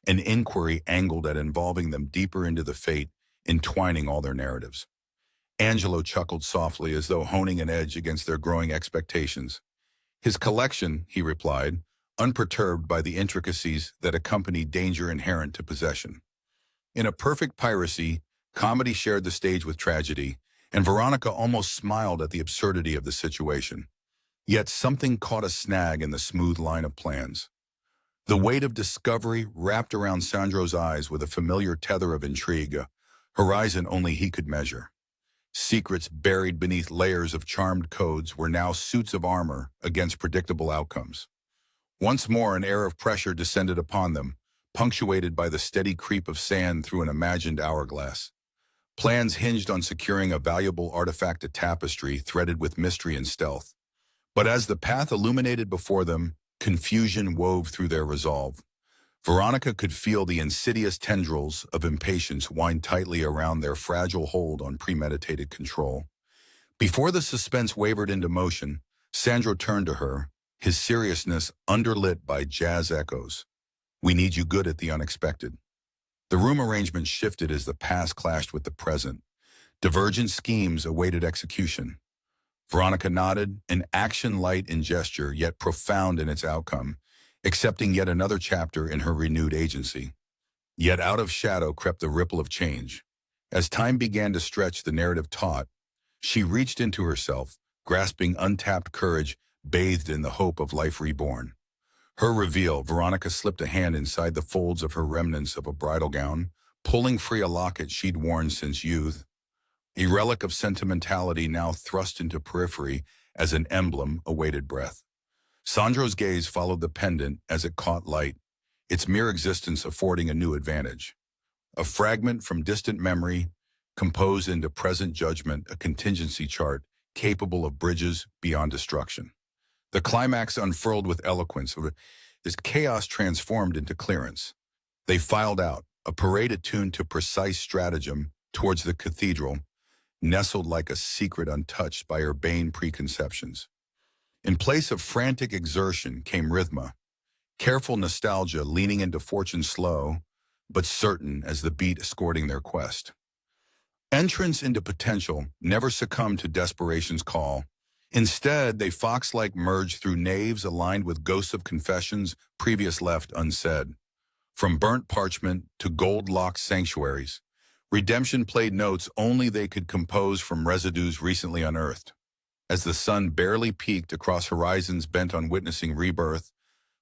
an inquiry angled at involving them deeper into the fate, entwining all their narratives. Angelo chuckled softly as though honing an edge against their growing expectations. His collection, he replied, unperturbed by the intricacies that accompany danger inherent to possession. In a perfect piracy, comedy shared the stage with tragedy, and Veronica almost smiled at the absurdity of the situation. Yet something caught a snag in the smooth line of plans. The weight of discovery wrapped around Sandro's eyes with a familiar tether of intrigue, a horizon only he could measure. Secrets buried beneath layers of charmed codes were now suits of armor against predictable outcomes. Once more an air of pressure descended upon them, punctuated by the steady creep of sand through an imagined hourglass. Plans hinged on securing a valuable artifact of tapestry threaded with mystery and stealth. But as the path illuminated before them, confusion wove through their resolve. Veronica could feel the insidious tendrils of impatience wind tightly around their fragile hold on premeditated control. Before the suspense wavered into motion, Sandro turned to her, his seriousness underlit by jazz echoes. "We need you good at the unexpected." The room arrangement shifted as the past clashed with the present. Divergent schemes awaited execution. Veronica nodded, an action light in gesture, yet profound in its outcome, accepting yet another chapter in her renewed agency. Yet out of shadow crept the ripple of change. As time began to stretch the narrative taut, she reached into herself, grasping untapped courage bathed in the hope of life reborn. Her reveal, Veronica slipped a hand inside the folds of her remnants of a bridal gown, pulling free a locket she'd worn since youth. A relic of sentimentality now thrust into periphery as an emblem awaited breath. Sandro's gaze followed the pendant as it caught light, its mere existence affording a new advantage. A fragment from distant memory, composed into present judgment, a contingency chart capable of bridges beyond destruction. The climax unfurled with eloquence, as chaos transformed into clearance. They filed out, a parade attuned to precise stratagem, towards the cathedral, nestled like a secret untouched by urbane preconceptions. In place of frantic exertion came rhythma, careful nostalgia leaning into fortune slow, but certain as the beat escorting their quest. Entrance into potential never succumbed to desperation's call. Instead, they fox-like merged through naves aligned with ghosts of confessions previous left unsaid. From burnt parchment to gold-locked sanctuaries, redemption played notes only they could compose from residues recently unearthed. As the sun barely peeked across horizons bent on witnessing rebirth,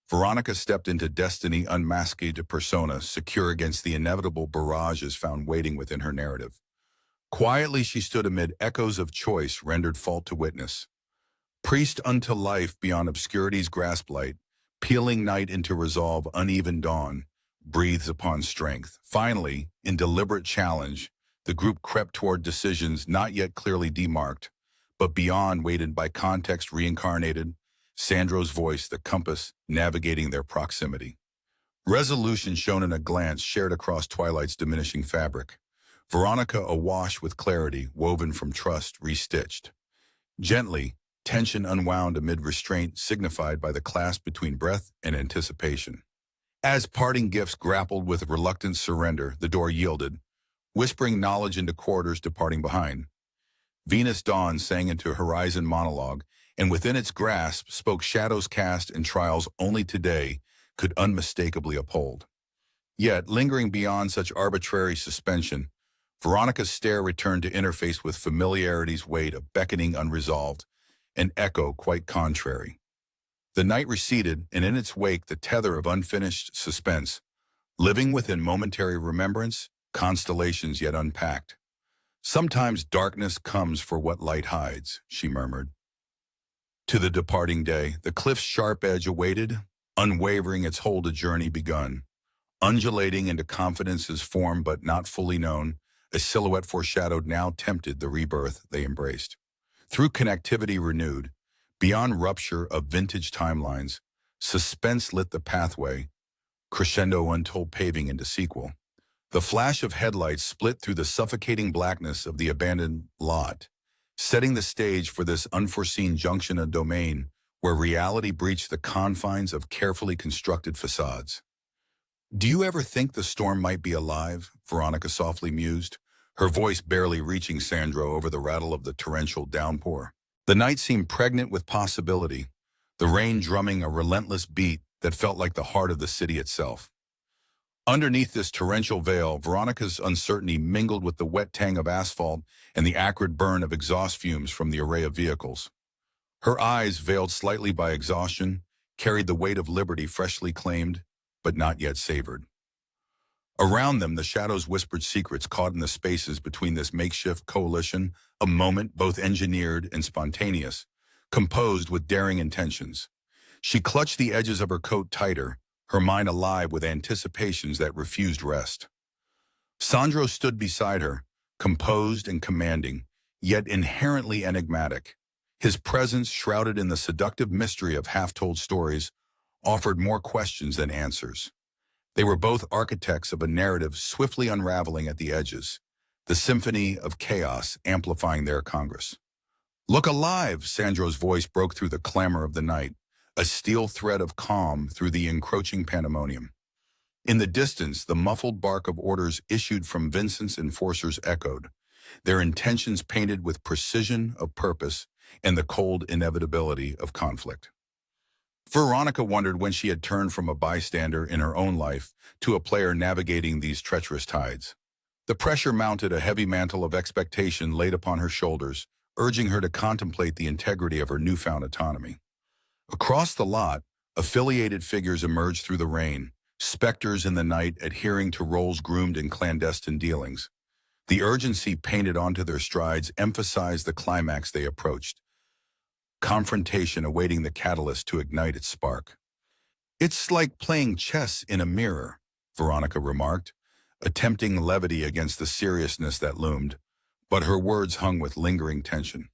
Veronica stepped into destiny unmasked persona, secure against the inevitable barrages found waiting within her narrative. Quietly she stood amid echoes of choice rendered fault to witness. Priest unto life beyond obscurity's grasp light, peeling night into resolve uneven dawn, breathes upon strength. Finally, in deliberate challenge, the group crept toward decisions not yet clearly demarked, but beyond weighted by context reincarnated, Sandro's voice the compass navigating their proximity. Resolution shown in a glance shared across twilight's diminishing fabric. Veronica awash with clarity, woven from trust, restitched. Gently, tension unwound amid restraint signified by the clasp between breath and anticipation. As parting gifts grappled with reluctant surrender, the door yielded, whispering knowledge into corridors departing behind. Venus Dawn sang into horizon monologue, and within its grasp spoke shadows cast and trials only today could unmistakably uphold. Yet, lingering beyond such arbitrary suspension, Veronica's stare returned to interface with familiarity's weight, a beckoning unresolved, an echo quite contrary. The night receded, and in its wake the tether of unfinished suspense, living within momentary remembrance, constellations yet unpacked. "Sometimes darkness comes for what light hides," she murmured. To the departing day, the cliff's sharp edge awaited, unwavering its hold a journey begun. Undulating into confidence's form but not fully known, a silhouette foreshadowed now tempted the rebirth they embraced. Through connectivity renewed, beyond rupture of vintage timelines, suspense lit the pathway, crescendo untold paving into sequel. The flash of headlights split through the suffocating blackness of the abandoned lot, setting the stage for this unforeseen junction of domain where reality breached the confines of carefully constructed facades. "Do you ever think the storm might be alive?" Veronica softly mused, her voice barely reaching Sandro over the rattle of the torrential downpour. The night seemed pregnant with possibility, the rain drumming a relentless beat that felt like the heart of the city itself. Underneath this torrential veil, Veronica's uncertainty mingled with the wet tang of asphalt and the acrid burn of exhaust fumes from the array of vehicles. Her eyes, veiled slightly by exhaustion, carried the weight of liberty freshly claimed, but not yet savored. Around them, the shadows whispered secrets caught in the spaces between this makeshift coalition, a moment both engineered and spontaneous, composed with daring intentions. She clutched the edges of her coat tighter, her mind alive with anticipations that refused rest. Sandro stood beside her, composed and commanding, yet inherently enigmatic. His presence, shrouded in the seductive mystery of half-told stories, offered more questions than answers. They were both architects of a narrative swiftly unraveling at the edges, the symphony of chaos amplifying their congress. "Look alive!" Sandro's voice broke through the clamor of the night, a steel thread of calm through the encroaching pandemonium. In the distance, the muffled bark of orders issued from Vincent's enforcers echoed, their intentions painted with precision of purpose and the cold inevitability of conflict. Veronica wondered when she had turned from a bystander in her own life to a player navigating these treacherous tides. The pressure mounted, a heavy mantle of expectation laid upon her shoulders, urging her to contemplate the integrity of her newfound autonomy. Across the lot, affiliated figures emerged through the rain, specters in the night adhering to roles groomed in clandestine dealings. The urgency painted onto their strides emphasized the climax they approached, confrontation awaiting the catalyst to ignite its spark. "It's like playing chess in a mirror," Veronica remarked, attempting levity against the seriousness that loomed, but her words hung with lingering tension.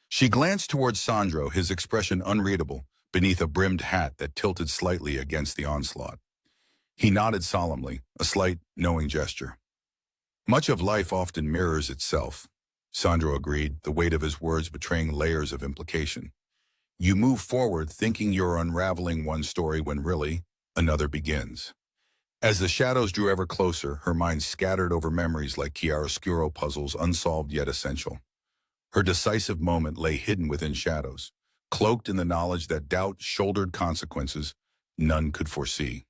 She glanced towards Sandro, his expression unreadable beneath a brimmed hat that tilted slightly against the onslaught. He nodded solemnly, a slight, knowing gesture. "Much of life often mirrors itself," Sandro agreed, the weight of his words betraying layers of implication. "You move forward thinking you're unraveling one story when really, another begins." As the shadows drew ever closer, her mind scattered over memories like chiaroscuro puzzles, unsolved yet essential. Her decisive moment lay hidden within shadows, cloaked in the knowledge that doubt shouldered consequences none could foresee.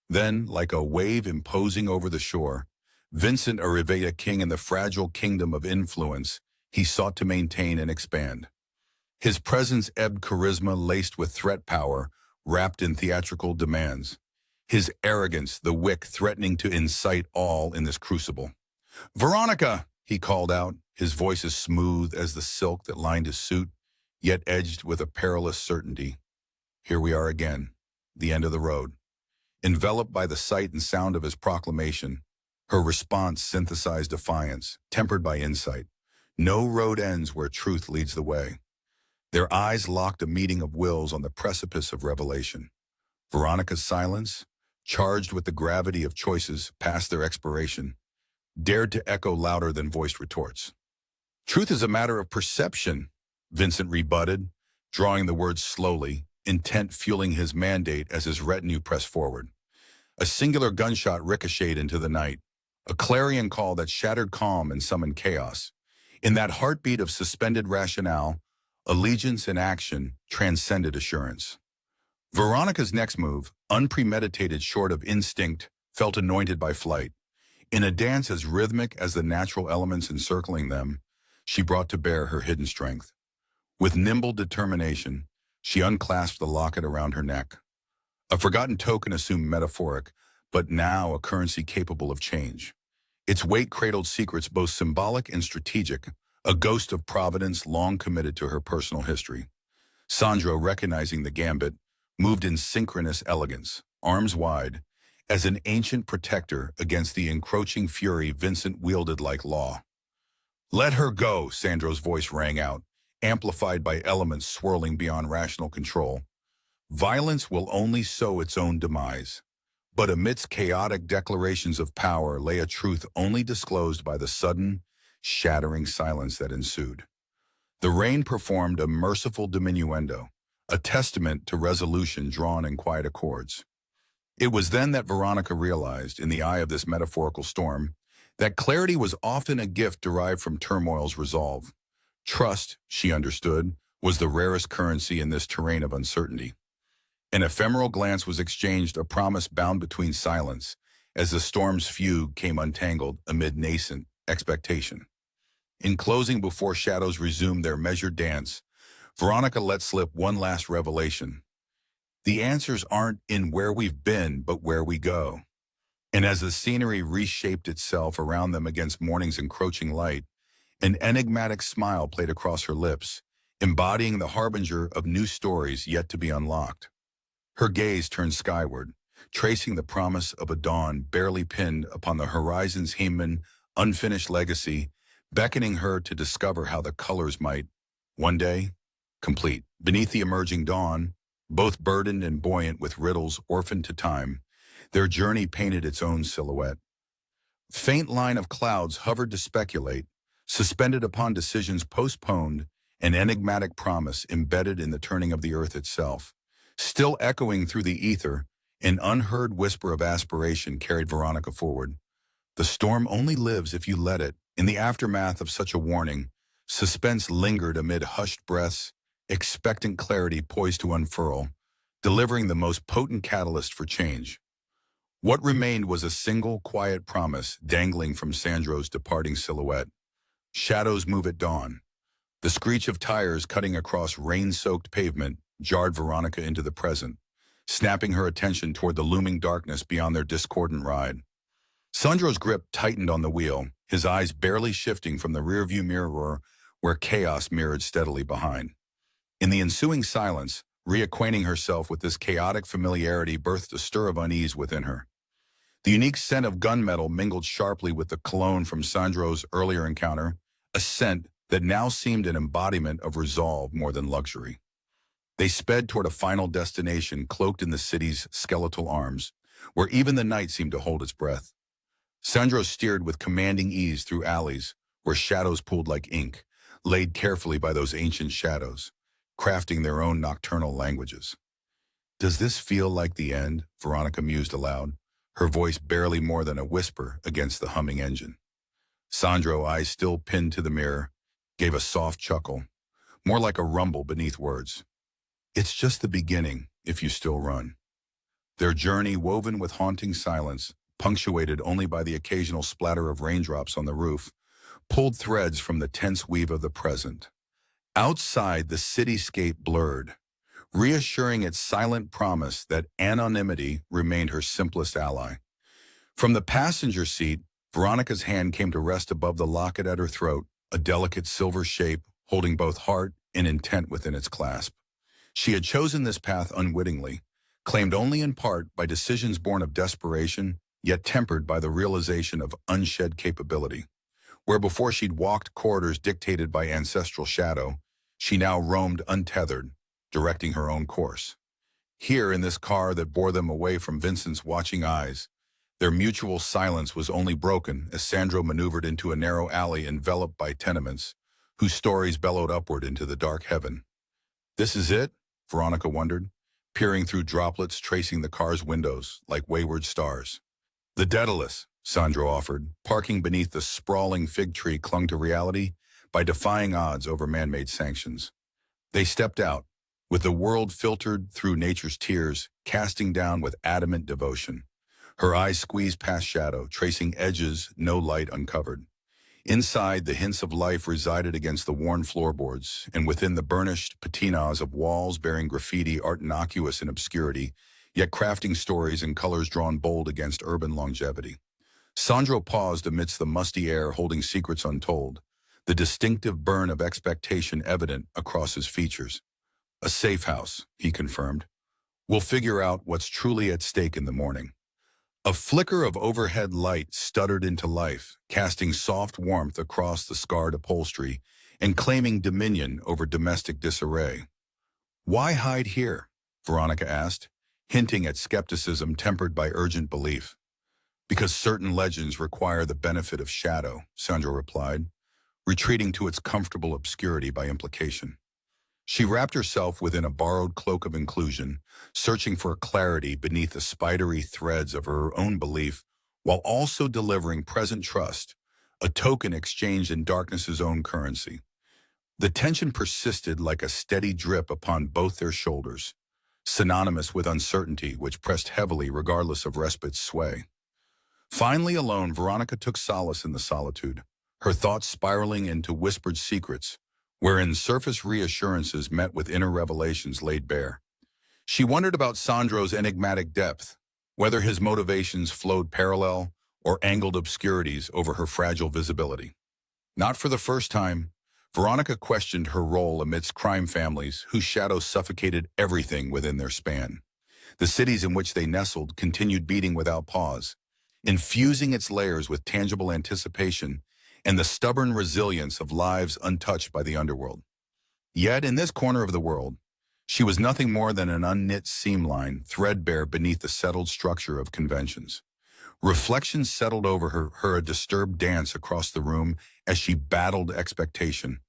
Then, like a wave imposing over the shore, Vincent arrived, a king in the fragile kingdom of influence he sought to maintain and expand. His presence ebbed, charisma laced with threat power, wrapped in theatrical demands. His arrogance, the wick threatening to incite all in this crucible. "Veronica!" he called out, his voice as smooth as the silk that lined his suit, yet edged with a perilous certainty. Here we are again, the end of the road. Enveloped by the sight and sound of his proclamation, her response synthesized defiance, tempered by insight. No road ends where truth leads the way. Their eyes locked, a meeting of wills on the precipice of revelation. Veronica's silence, charged with the gravity of choices past their expiration, dared to echo louder than voiced retorts. "Truth is a matter of perception," Vincent rebutted, drawing the words slowly, intent fueling his mandate as his retinue pressed forward. A singular gunshot ricocheted into the night, a clarion call that shattered calm and summoned chaos. In that heartbeat of suspended rationale, allegiance and action transcended assurance. Veronica's next move, unpremeditated short of instinct, felt anointed by flight. In a dance as rhythmic as the natural elements encircling them, she brought to bear her hidden strength. With nimble determination, she unclasped the locket around her neck. A forgotten token assumed metaphoric, but now a currency capable of change. Its weight cradled secrets both symbolic and strategic, a ghost of providence long committed to her personal history. Sandro, recognizing the gambit, moved in synchronous elegance, arms wide, as an ancient protector against the encroaching fury Vincent wielded like law. "Let her go," Sandro's voice rang out, amplified by elements swirling beyond rational control. Violence will only sow its own demise. But amidst chaotic declarations of power lay a truth only disclosed by the sudden, shattering silence that ensued. The rain performed a merciful diminuendo, a testament to resolution drawn in quiet accords. It was then that Veronica realized, in the eye of this metaphorical storm, that clarity was often a gift derived from turmoil's resolve. Trust, she understood, was the rarest currency in this terrain of uncertainty. An ephemeral glance was exchanged, a promise bound between silence, as the storm's fugue came untangled amid nascent expectation. In closing, before shadows resumed their measured dance, Veronica let slip one last revelation. The answers aren't in where we've been, but where we go. And as the scenery reshaped itself around them against morning's encroaching light, an enigmatic smile played across her lips, embodying the harbinger of new stories yet to be unlocked. Her gaze turned skyward, tracing the promise of a dawn barely pinned upon the horizon's human, unfinished legacy, beckoning her to discover how the colors might, one day, complete. Beneath the emerging dawn, both burdened and buoyant with riddles orphaned to time, their journey painted its own silhouette. Faint line of clouds hovered to speculate, suspended upon decisions postponed, an enigmatic promise embedded in the turning of the earth itself. Still echoing through the ether, an unheard whisper of aspiration carried Veronica forward. The storm only lives if you let it. In the aftermath of such a warning, suspense lingered amid hushed breaths, expectant clarity poised to unfurl, delivering the most potent catalyst for change. What remained was a single, quiet promise dangling from Sandro's departing silhouette. Shadows move at dawn. The screech of tires cutting across rain-soaked pavement jarred Veronica into the present, snapping her attention toward the looming darkness beyond their discordant ride. Sandro's grip tightened on the wheel, his eyes barely shifting from the rearview mirror where chaos mirrored steadily behind. In the ensuing silence, reacquainting herself with this chaotic familiarity birthed a stir of unease within her. The unique scent of gunmetal mingled sharply with the cologne from Sandro's earlier encounter, a scent that now seemed an embodiment of resolve more than luxury. They sped toward a final destination cloaked in the city's skeletal arms, where even the night seemed to hold its breath. Sandro steered with commanding ease through alleys where shadows pooled like ink, laid carefully by those ancient shadows, crafting their own nocturnal languages. "Does this feel like the end?" Veronica mused aloud, her voice barely more than a whisper against the humming engine. Sandro, eyes still pinned to the mirror, gave a soft chuckle, more like a rumble beneath words. "It's just the beginning, if you still run." Their journey, woven with haunting silence, punctuated only by the occasional splatter of raindrops on the roof, pulled threads from the tense weave of the present. Outside, the cityscape blurred, reassuring its silent promise that anonymity remained her simplest ally. From the passenger seat, Veronica's hand came to rest above the locket at her throat, a delicate silver shape holding both heart and intent within its clasp. She had chosen this path unwittingly, claimed only in part by decisions born of desperation, yet tempered by the realization of unshed capability. Where before she'd walked corridors dictated by ancestral shadow, she now roamed untethered, directing her own course. Here, in this car that bore them away from Vincent's watching eyes, their mutual silence was only broken as Sandro maneuvered into a narrow alley enveloped by tenements, whose stories bellowed upward into the dark heaven. "This is it?" Veronica wondered, peering through droplets tracing the car's windows like wayward stars. "The Daedalus," Sandro offered, parking beneath the sprawling fig tree clung to reality by defying odds over man-made sanctions. They stepped out, with the world filtered through nature's tears, casting down with adamant devotion. Her eyes squeezed past shadow, tracing edges no light uncovered. Inside, the hints of life resided against the worn floorboards, and within the burnished patinas of walls bearing graffiti art innocuous in obscurity, yet crafting stories in colors drawn bold against urban longevity. Sandro paused amidst the musty air, holding secrets untold, the distinctive burn of expectation evident across his features. "A safe house," he confirmed. "We'll figure out what's truly at stake in the morning." A flicker of overhead light stuttered into life, casting soft warmth across the scarred upholstery and claiming dominion over domestic disarray. "Why hide here?" Veronica asked, hinting at skepticism tempered by urgent belief. "Because certain legends require the benefit of shadow," Sandro replied, retreating to its comfortable obscurity by implication. She wrapped herself within a borrowed cloak of inclusion, searching for clarity beneath the spidery threads of her own belief, while also delivering present trust, a token exchanged in darkness's own currency. The tension persisted like a steady drip upon both their shoulders, synonymous with uncertainty which pressed heavily regardless of respite's sway. Finally alone, Veronica took solace in the solitude, her thoughts spiraling into whispered secrets, wherein surface reassurances met with inner revelations laid bare. She wondered about Sandro's enigmatic depth, whether his motivations flowed parallel or angled obscurities over her fragile visibility. Not for the first time, Veronica questioned her role amidst crime families whose shadows suffocated everything within their span. The cities in which they nestled continued beating without pause, infusing its layers with tangible anticipation and the stubborn resilience of lives untouched by the underworld. Yet in this corner of the world, she was nothing more than an unknit seamline, threadbare beneath the settled structure of conventions. Reflection settled over her a disturbed dance across the room as she battled expectation,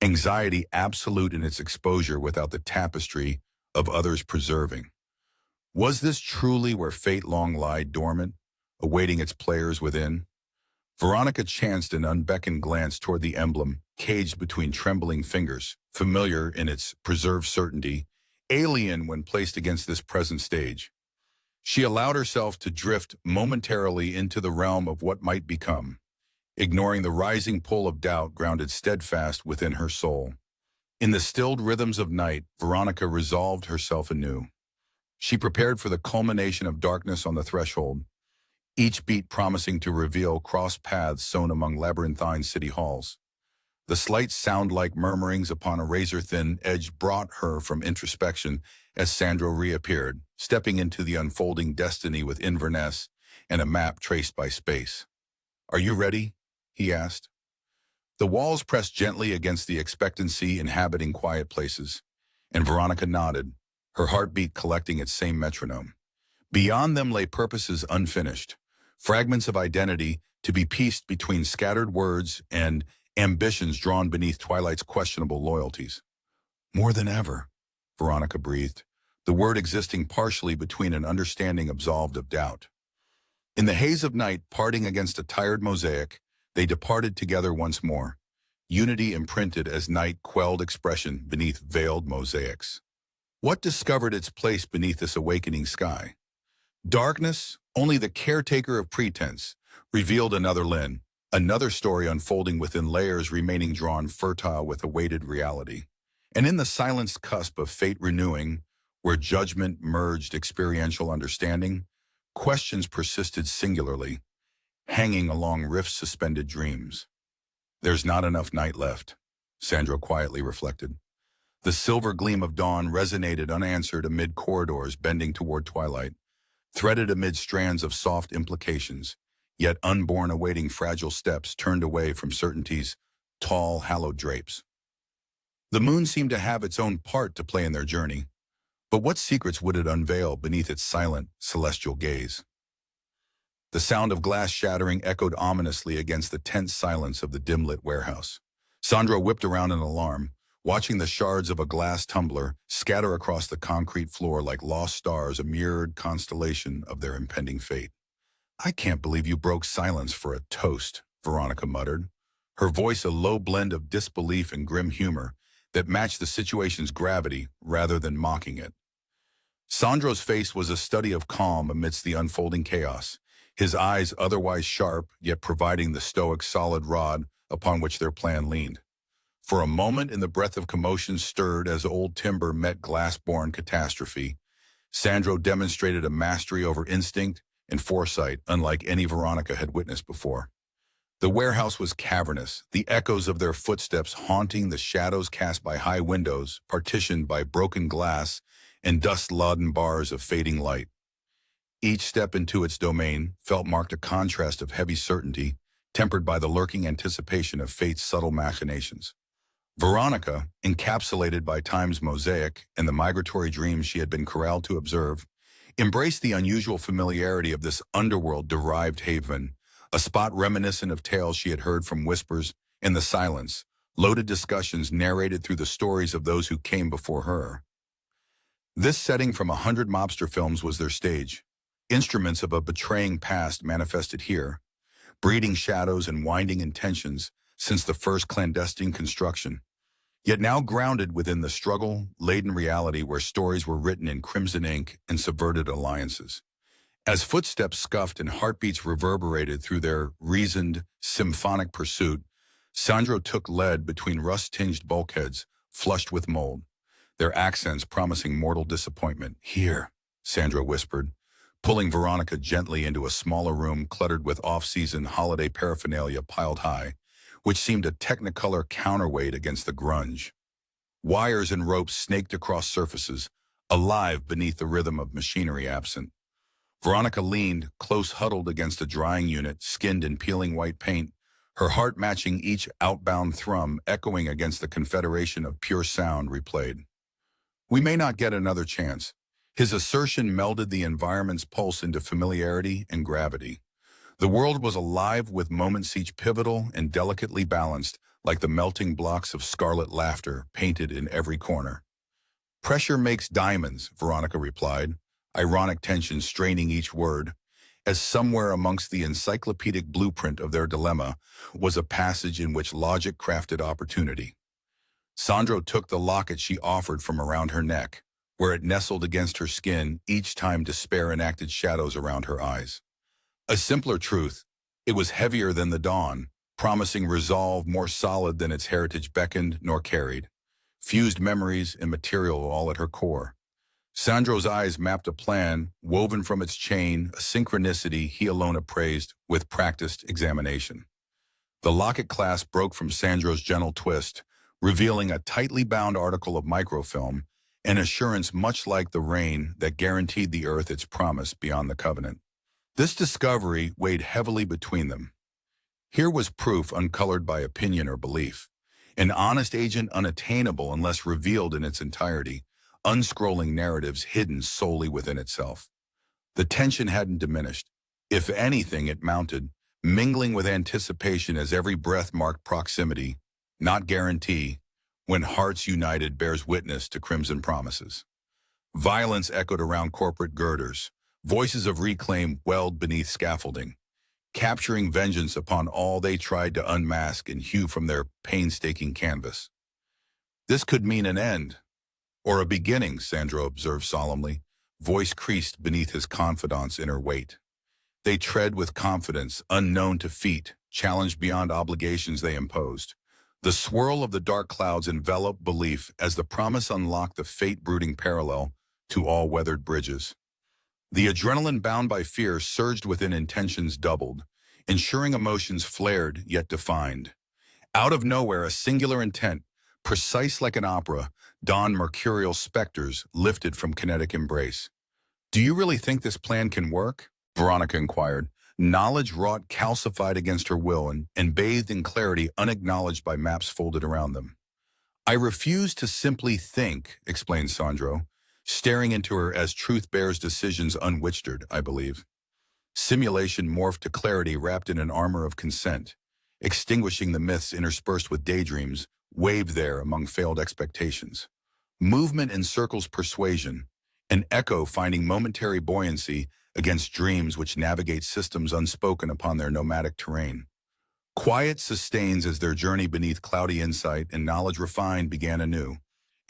anxiety absolute in its exposure without the tapestry of others preserving. Was this truly where fate long lied dormant, awaiting its players within? Veronica chanced an unbeckoned glance toward the emblem, caged between trembling fingers, familiar in its preserved certainty, alien when placed against this present stage. She allowed herself to drift momentarily into the realm of what might become, ignoring the rising pull of doubt grounded steadfast within her soul. In the stilled rhythms of night, Veronica resolved herself anew. She prepared for the culmination of darkness on the threshold, each beat promising to reveal cross paths sown among labyrinthine city halls. The slight sound-like murmurings upon a razor-thin edge brought her from introspection as Sandro reappeared, stepping into the unfolding destiny with Inverness and a map traced by space. "Are you ready?" he asked. The walls pressed gently against the expectancy inhabiting quiet places, and Veronica nodded, her heartbeat collecting its same metronome. Beyond them lay purposes unfinished, fragments of identity to be pieced between scattered words and ambitions drawn beneath Twilight's questionable loyalties. "More than ever," Veronica breathed, the word existing partially between an understanding absolved of doubt. In the haze of night, parting against a tired mosaic, they departed together once more, unity imprinted as night quelled expression beneath veiled mosaics. What discovered its place beneath this awakening sky? Darkness, only the caretaker of pretense, revealed another Lynn, another story unfolding within layers remaining drawn fertile with awaited reality. And in the silenced cusp of fate renewing, where judgment merged experiential understanding, questions persisted singularly, hanging along rift-suspended dreams. "There's not enough night left," Sandro quietly reflected. The silver gleam of dawn resonated unanswered amid corridors bending toward twilight, threaded amid strands of soft implications, yet unborn awaiting fragile steps turned away from certainty's tall, hallowed drapes. The moon seemed to have its own part to play in their journey, but what secrets would it unveil beneath its silent, celestial gaze? The sound of glass shattering echoed ominously against the tense silence of the dim-lit warehouse. Sandro whipped around in alarm, watching the shards of a glass tumbler scatter across the concrete floor like lost stars, a mirrored constellation of their impending fate. "I can't believe you broke silence for a toast," Veronica muttered, her voice a low blend of disbelief and grim humor that matched the situation's gravity rather than mocking it. Sandro's face was a study of calm amidst the unfolding chaos, his eyes otherwise sharp, yet providing the stoic solid rod upon which their plan leaned. For a moment in the breath of commotion stirred as old timber met glass-born catastrophe, Sandro demonstrated a mastery over instinct and foresight unlike any Veronica had witnessed before. The warehouse was cavernous, the echoes of their footsteps haunting the shadows cast by high windows, partitioned by broken glass and dust-laden bars of fading light. Each step into its domain felt marked a contrast of heavy certainty, tempered by the lurking anticipation of fate's subtle machinations. Veronica, encapsulated by time's mosaic and the migratory dreams she had been corralled to observe, embraced the unusual familiarity of this underworld-derived haven, a spot reminiscent of tales she had heard from whispers in the silence, loaded discussions narrated through the stories of those who came before her. This setting from 100 mobster films was their stage. Instruments of a betraying past manifested here, breeding shadows and winding intentions since the first clandestine construction, yet now grounded within the struggle-laden reality where stories were written in crimson ink and subverted alliances. As footsteps scuffed and heartbeats reverberated through their reasoned, symphonic pursuit, Sandro took lead between rust-tinged bulkheads flushed with mold, their accents promising mortal disappointment. "Here," Sandro whispered, pulling Veronica gently into a smaller room cluttered with off-season holiday paraphernalia piled high, which seemed a technicolor counterweight against the grunge. Wires and ropes snaked across surfaces, alive beneath the rhythm of machinery absent. Veronica leaned, close huddled against a drying unit, skinned in peeling white paint, her heart matching each outbound thrum, echoing against the confederation of pure sound replayed. "We may not get another chance." His assertion melded the environment's pulse into familiarity and gravity. The world was alive with moments each pivotal and delicately balanced, like the melting blocks of scarlet laughter painted in every corner. "Pressure makes diamonds," Veronica replied, ironic tension straining each word, as somewhere amongst the encyclopedic blueprint of their dilemma was a passage in which logic crafted opportunity. Sandro took the locket she offered from around her neck, where it nestled against her skin each time despair enacted shadows around her eyes. A simpler truth, it was heavier than the dawn, promising resolve more solid than its heritage beckoned nor carried. Fused memories and material all at her core. Sandro's eyes mapped a plan, woven from its chain, a synchronicity he alone appraised with practiced examination. The locket clasp broke from Sandro's gentle twist, revealing a tightly bound article of microfilm, an assurance much like the rain that guaranteed the earth its promise beyond the covenant. This discovery weighed heavily between them. Here was proof uncolored by opinion or belief, an honest agent unattainable unless revealed in its entirety, unscrolling narratives hidden solely within itself. The tension hadn't diminished. If anything, it mounted, mingling with anticipation as every breath marked proximity, not guarantee, when hearts united bears witness to crimson promises. Violence echoed around corporate girders, voices of reclaim welled beneath scaffolding, capturing vengeance upon all they tried to unmask and hew from their painstaking canvas. "This could mean an end, or a beginning," Sandro observed solemnly, voice creased beneath his confidante's inner weight. They tread with confidence, unknown to feet, challenged beyond obligations they imposed. The swirl of the dark clouds enveloped belief as the promise unlocked the fate-brooding parallel to all weathered bridges. The adrenaline bound by fear surged within intentions doubled, ensuring emotions flared yet defined. Out of nowhere, a singular intent, precise like an opera, dawned mercurial specters lifted from kinetic embrace. "Do you really think this plan can work?" Veronica inquired, knowledge wrought calcified against her will and bathed in clarity unacknowledged by maps folded around them. "I refuse to simply think," explained Sandro, staring into her as truth bears decisions unwitchtered, I believe. Simulation morphed to clarity wrapped in an armor of consent, extinguishing the myths interspersed with daydreams, waved there among failed expectations. Movement encircles persuasion, an echo finding momentary buoyancy against dreams which navigate systems unspoken upon their nomadic terrain. Quiet sustains as their journey beneath cloudy insight and knowledge refined began anew,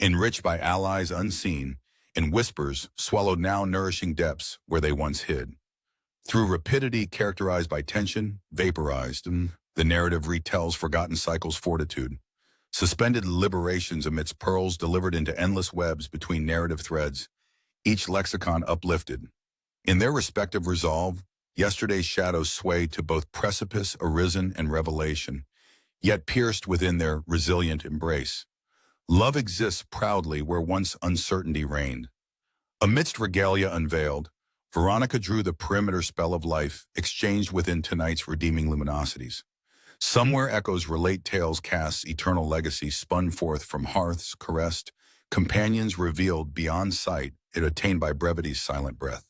enriched by allies unseen, and whispers swallowed now nourishing depths where they once hid. Through rapidity characterized by tension, vaporized, the narrative retells forgotten cycles fortitude, suspended liberations amidst pearls delivered into endless webs between narrative threads, each lexicon uplifted. In their respective resolve, yesterday's shadows sway to both precipice arisen and revelation, yet pierced within their resilient embrace. Love exists proudly where once uncertainty reigned. Amidst regalia unveiled, Veronica drew the perimeter spell of life, exchanged within tonight's redeeming luminosities. Somewhere echoes relate tales casts eternal legacy spun forth from hearths caressed, companions revealed beyond sight, it attained by brevity's silent breath.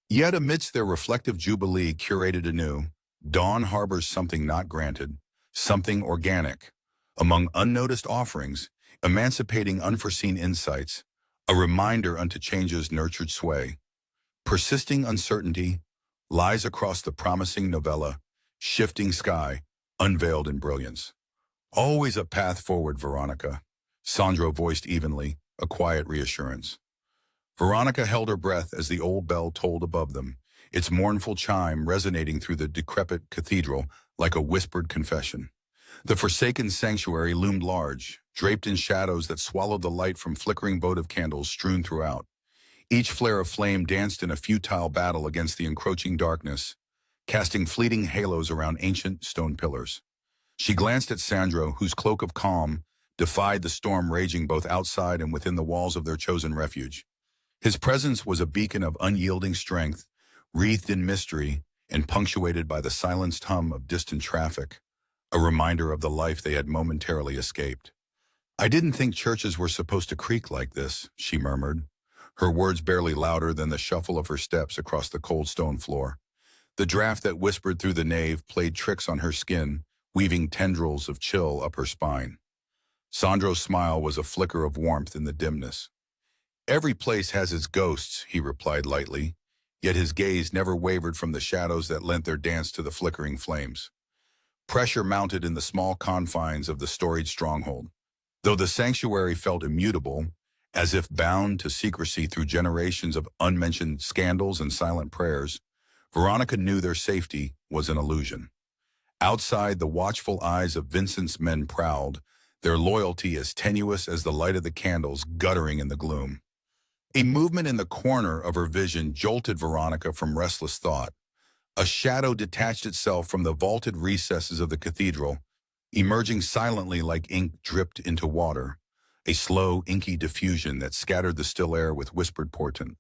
Yet amidst their reflective jubilee curated anew, dawn harbors something not granted, something organic. Among unnoticed offerings, emancipating unforeseen insights, a reminder unto change's nurtured sway. Persisting uncertainty lies across the promising novella, shifting sky, unveiled in brilliance. Always a path forward, Veronica, Sandro voiced evenly, a quiet reassurance. Veronica held her breath as the old bell tolled above them, its mournful chime resonating through the decrepit cathedral like a whispered confession. The forsaken sanctuary loomed large, draped in shadows that swallowed the light from flickering votive candles strewn throughout. Each flare of flame danced in a futile battle against the encroaching darkness, casting fleeting halos around ancient stone pillars. She glanced at Sandro, whose cloak of calm defied the storm raging both outside and within the walls of their chosen refuge. His presence was a beacon of unyielding strength, wreathed in mystery and punctuated by the silenced hum of distant traffic, a reminder of the life they had momentarily escaped. "I didn't think churches were supposed to creak like this," she murmured, her words barely louder than the shuffle of her steps across the cold stone floor. The draft that whispered through the nave played tricks on her skin, weaving tendrils of chill up her spine. Sandro's smile was a flicker of warmth in the dimness. "Every place has its ghosts," he replied lightly, yet his gaze never wavered from the shadows that lent their dance to the flickering flames. Pressure mounted in the small confines of the storied stronghold. Though the sanctuary felt immutable, as if bound to secrecy through generations of unmentioned scandals and silent prayers, Veronica knew their safety was an illusion. Outside, the watchful eyes of Vincent's men prowled, their loyalty as tenuous as the light of the candles guttering in the gloom. A movement in the corner of her vision jolted Veronica from restless thought. A shadow detached itself from the vaulted recesses of the cathedral, emerging silently like ink dripped into water, a slow, inky diffusion that scattered the still air with whispered portent.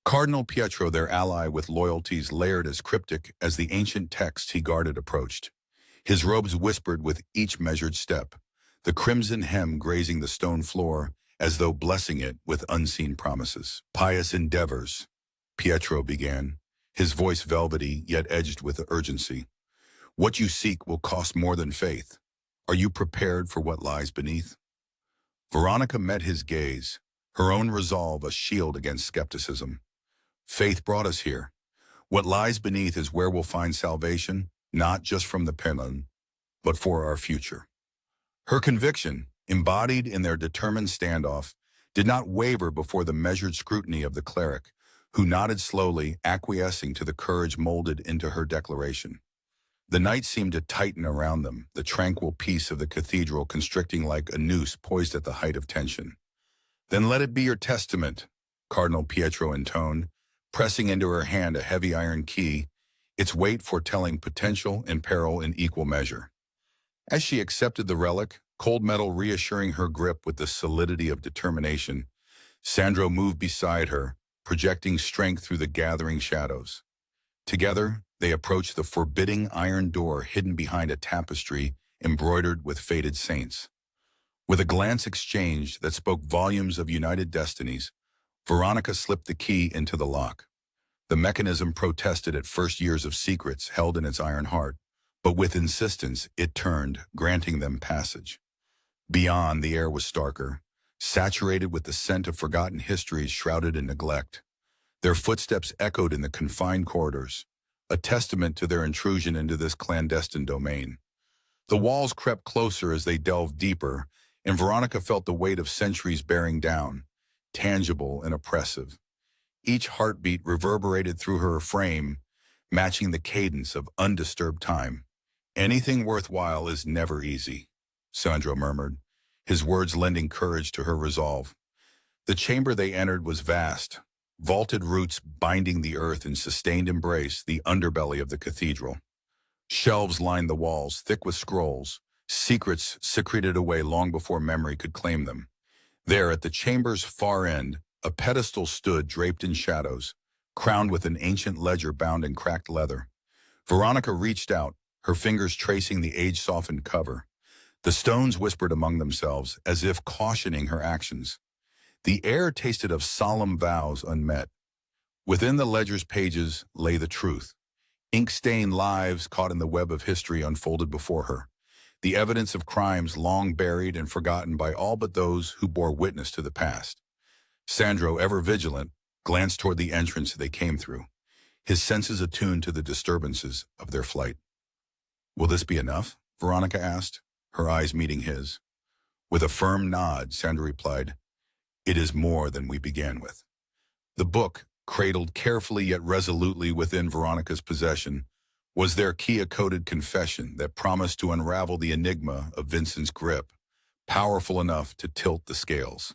Cardinal Pietro, their ally with loyalties layered as cryptic as the ancient texts he guarded, approached. His robes whispered with each measured step, the crimson hem grazing the stone floor as though blessing it with unseen promises. "Pious endeavors," Pietro began, his voice velvety yet edged with urgency. "What you seek will cost more than faith. Are you prepared for what lies beneath?" Veronica met his gaze, her own resolve a shield against skepticism. "Faith brought us here. What lies beneath is where we'll find salvation, not just from the penance, but for our future." Her conviction, embodied in their determined standoff, did not waver before the measured scrutiny of the cleric, who nodded slowly, acquiescing to the courage molded into her declaration. The night seemed to tighten around them, the tranquil peace of the cathedral constricting like a noose poised at the height of tension. "Then let it be your testament," Cardinal Pietro intoned, pressing into her hand a heavy iron key, its weight foretelling potential and peril in equal measure. As she accepted the relic, cold metal reassuring her grip with the solidity of determination, Sandro moved beside her, projecting strength through the gathering shadows. Together, they approached the forbidding iron door hidden behind a tapestry embroidered with faded saints. With a glance exchanged that spoke volumes of united destinies, Veronica slipped the key into the lock. The mechanism protested at first years of secrets held in its iron heart, but with insistence it turned, granting them passage. Beyond, the air was starker, saturated with the scent of forgotten histories shrouded in neglect. Their footsteps echoed in the confined corridors, a testament to their intrusion into this clandestine domain. The walls crept closer as they delved deeper, and Veronica felt the weight of centuries bearing down, tangible and oppressive. Each heartbeat reverberated through her frame, matching the cadence of undisturbed time. "Anything worthwhile is never easy," Sandro murmured, his words lending courage to her resolve. The chamber they entered was vast, vaulted roots binding the earth in sustained embrace, the underbelly of the cathedral. Shelves lined the walls, thick with scrolls, secrets secreted away long before memory could claim them. There, at the chamber's far end, a pedestal stood draped in shadows, crowned with an ancient ledger bound in cracked leather. Veronica reached out, her fingers tracing the age-softened cover. The stones whispered among themselves, as if cautioning her actions. The air tasted of solemn vows unmet. Within the ledger's pages lay the truth. Ink-stained lives caught in the web of history unfolded before her. The evidence of crimes long buried and forgotten by all but those who bore witness to the past. Sandro, ever vigilant, glanced toward the entrance they came through, his senses attuned to the disturbances of their flight. "Will this be enough?" Veronica asked, her eyes meeting his. With a firm nod, Sandro replied, "It is more than we began with." The book, cradled carefully yet resolutely within Veronica's possession, was their Kia-coded confession that promised to unravel the enigma of Vincent's grip, powerful enough to tilt the scales.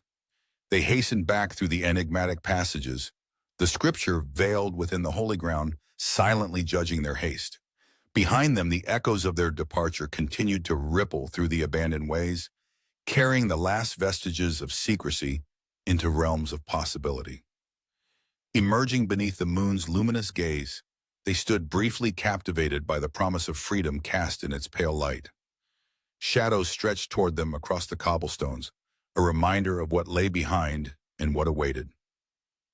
They hastened back through the enigmatic passages, the scripture veiled within the holy ground, silently judging their haste. Behind them, the echoes of their departure continued to ripple through the abandoned ways, carrying the last vestiges of secrecy into realms of possibility. Emerging beneath the moon's luminous gaze, they stood briefly captivated by the promise of freedom cast in its pale light. Shadows stretched toward them across the cobblestones, a reminder of what lay behind and what awaited.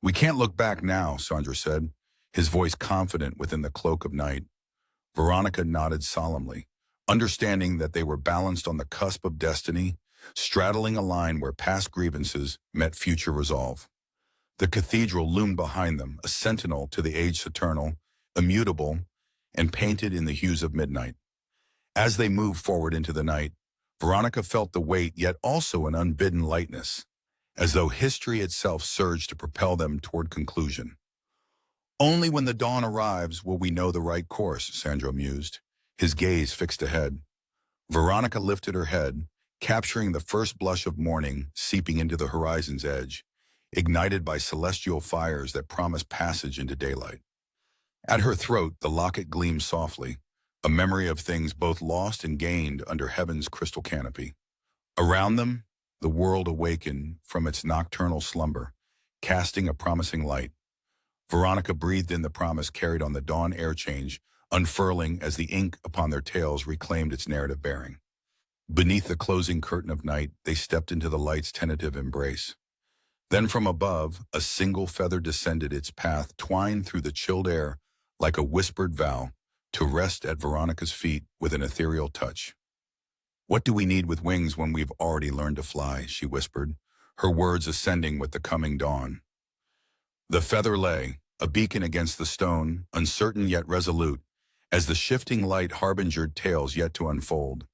"We can't look back now," Sandro said, his voice confident within the cloak of night. Veronica nodded solemnly, understanding that they were balanced on the cusp of destiny, straddling a line where past grievances met future resolve. The cathedral loomed behind them, a sentinel to the age's eternal, immutable, and painted in the hues of midnight. As they moved forward into the night, Veronica felt the weight yet also an unbidden lightness, as though history itself surged to propel them toward conclusion. "Only when the dawn arrives will we know the right course," Sandro mused, his gaze fixed ahead. Veronica lifted her head, capturing the first blush of morning seeping into the horizon's edge, ignited by celestial fires that promised passage into daylight. At her throat, the locket gleamed softly, a memory of things both lost and gained under heaven's crystal canopy. Around them, the world awakened from its nocturnal slumber, casting a promising light. Veronica breathed in the promise carried on the dawn air change, unfurling as the ink upon their tails reclaimed its narrative bearing. Beneath the closing curtain of night, they stepped into the light's tentative embrace. Then from above, a single feather descended its path, twined through the chilled air like a whispered vow, to rest at Veronica's feet with an ethereal touch. "What do we need with wings when we've already learned to fly?" she whispered, her words ascending with the coming dawn. The feather lay, a beacon against the stone, uncertain yet resolute, as the shifting light harbingered tales yet to unfold.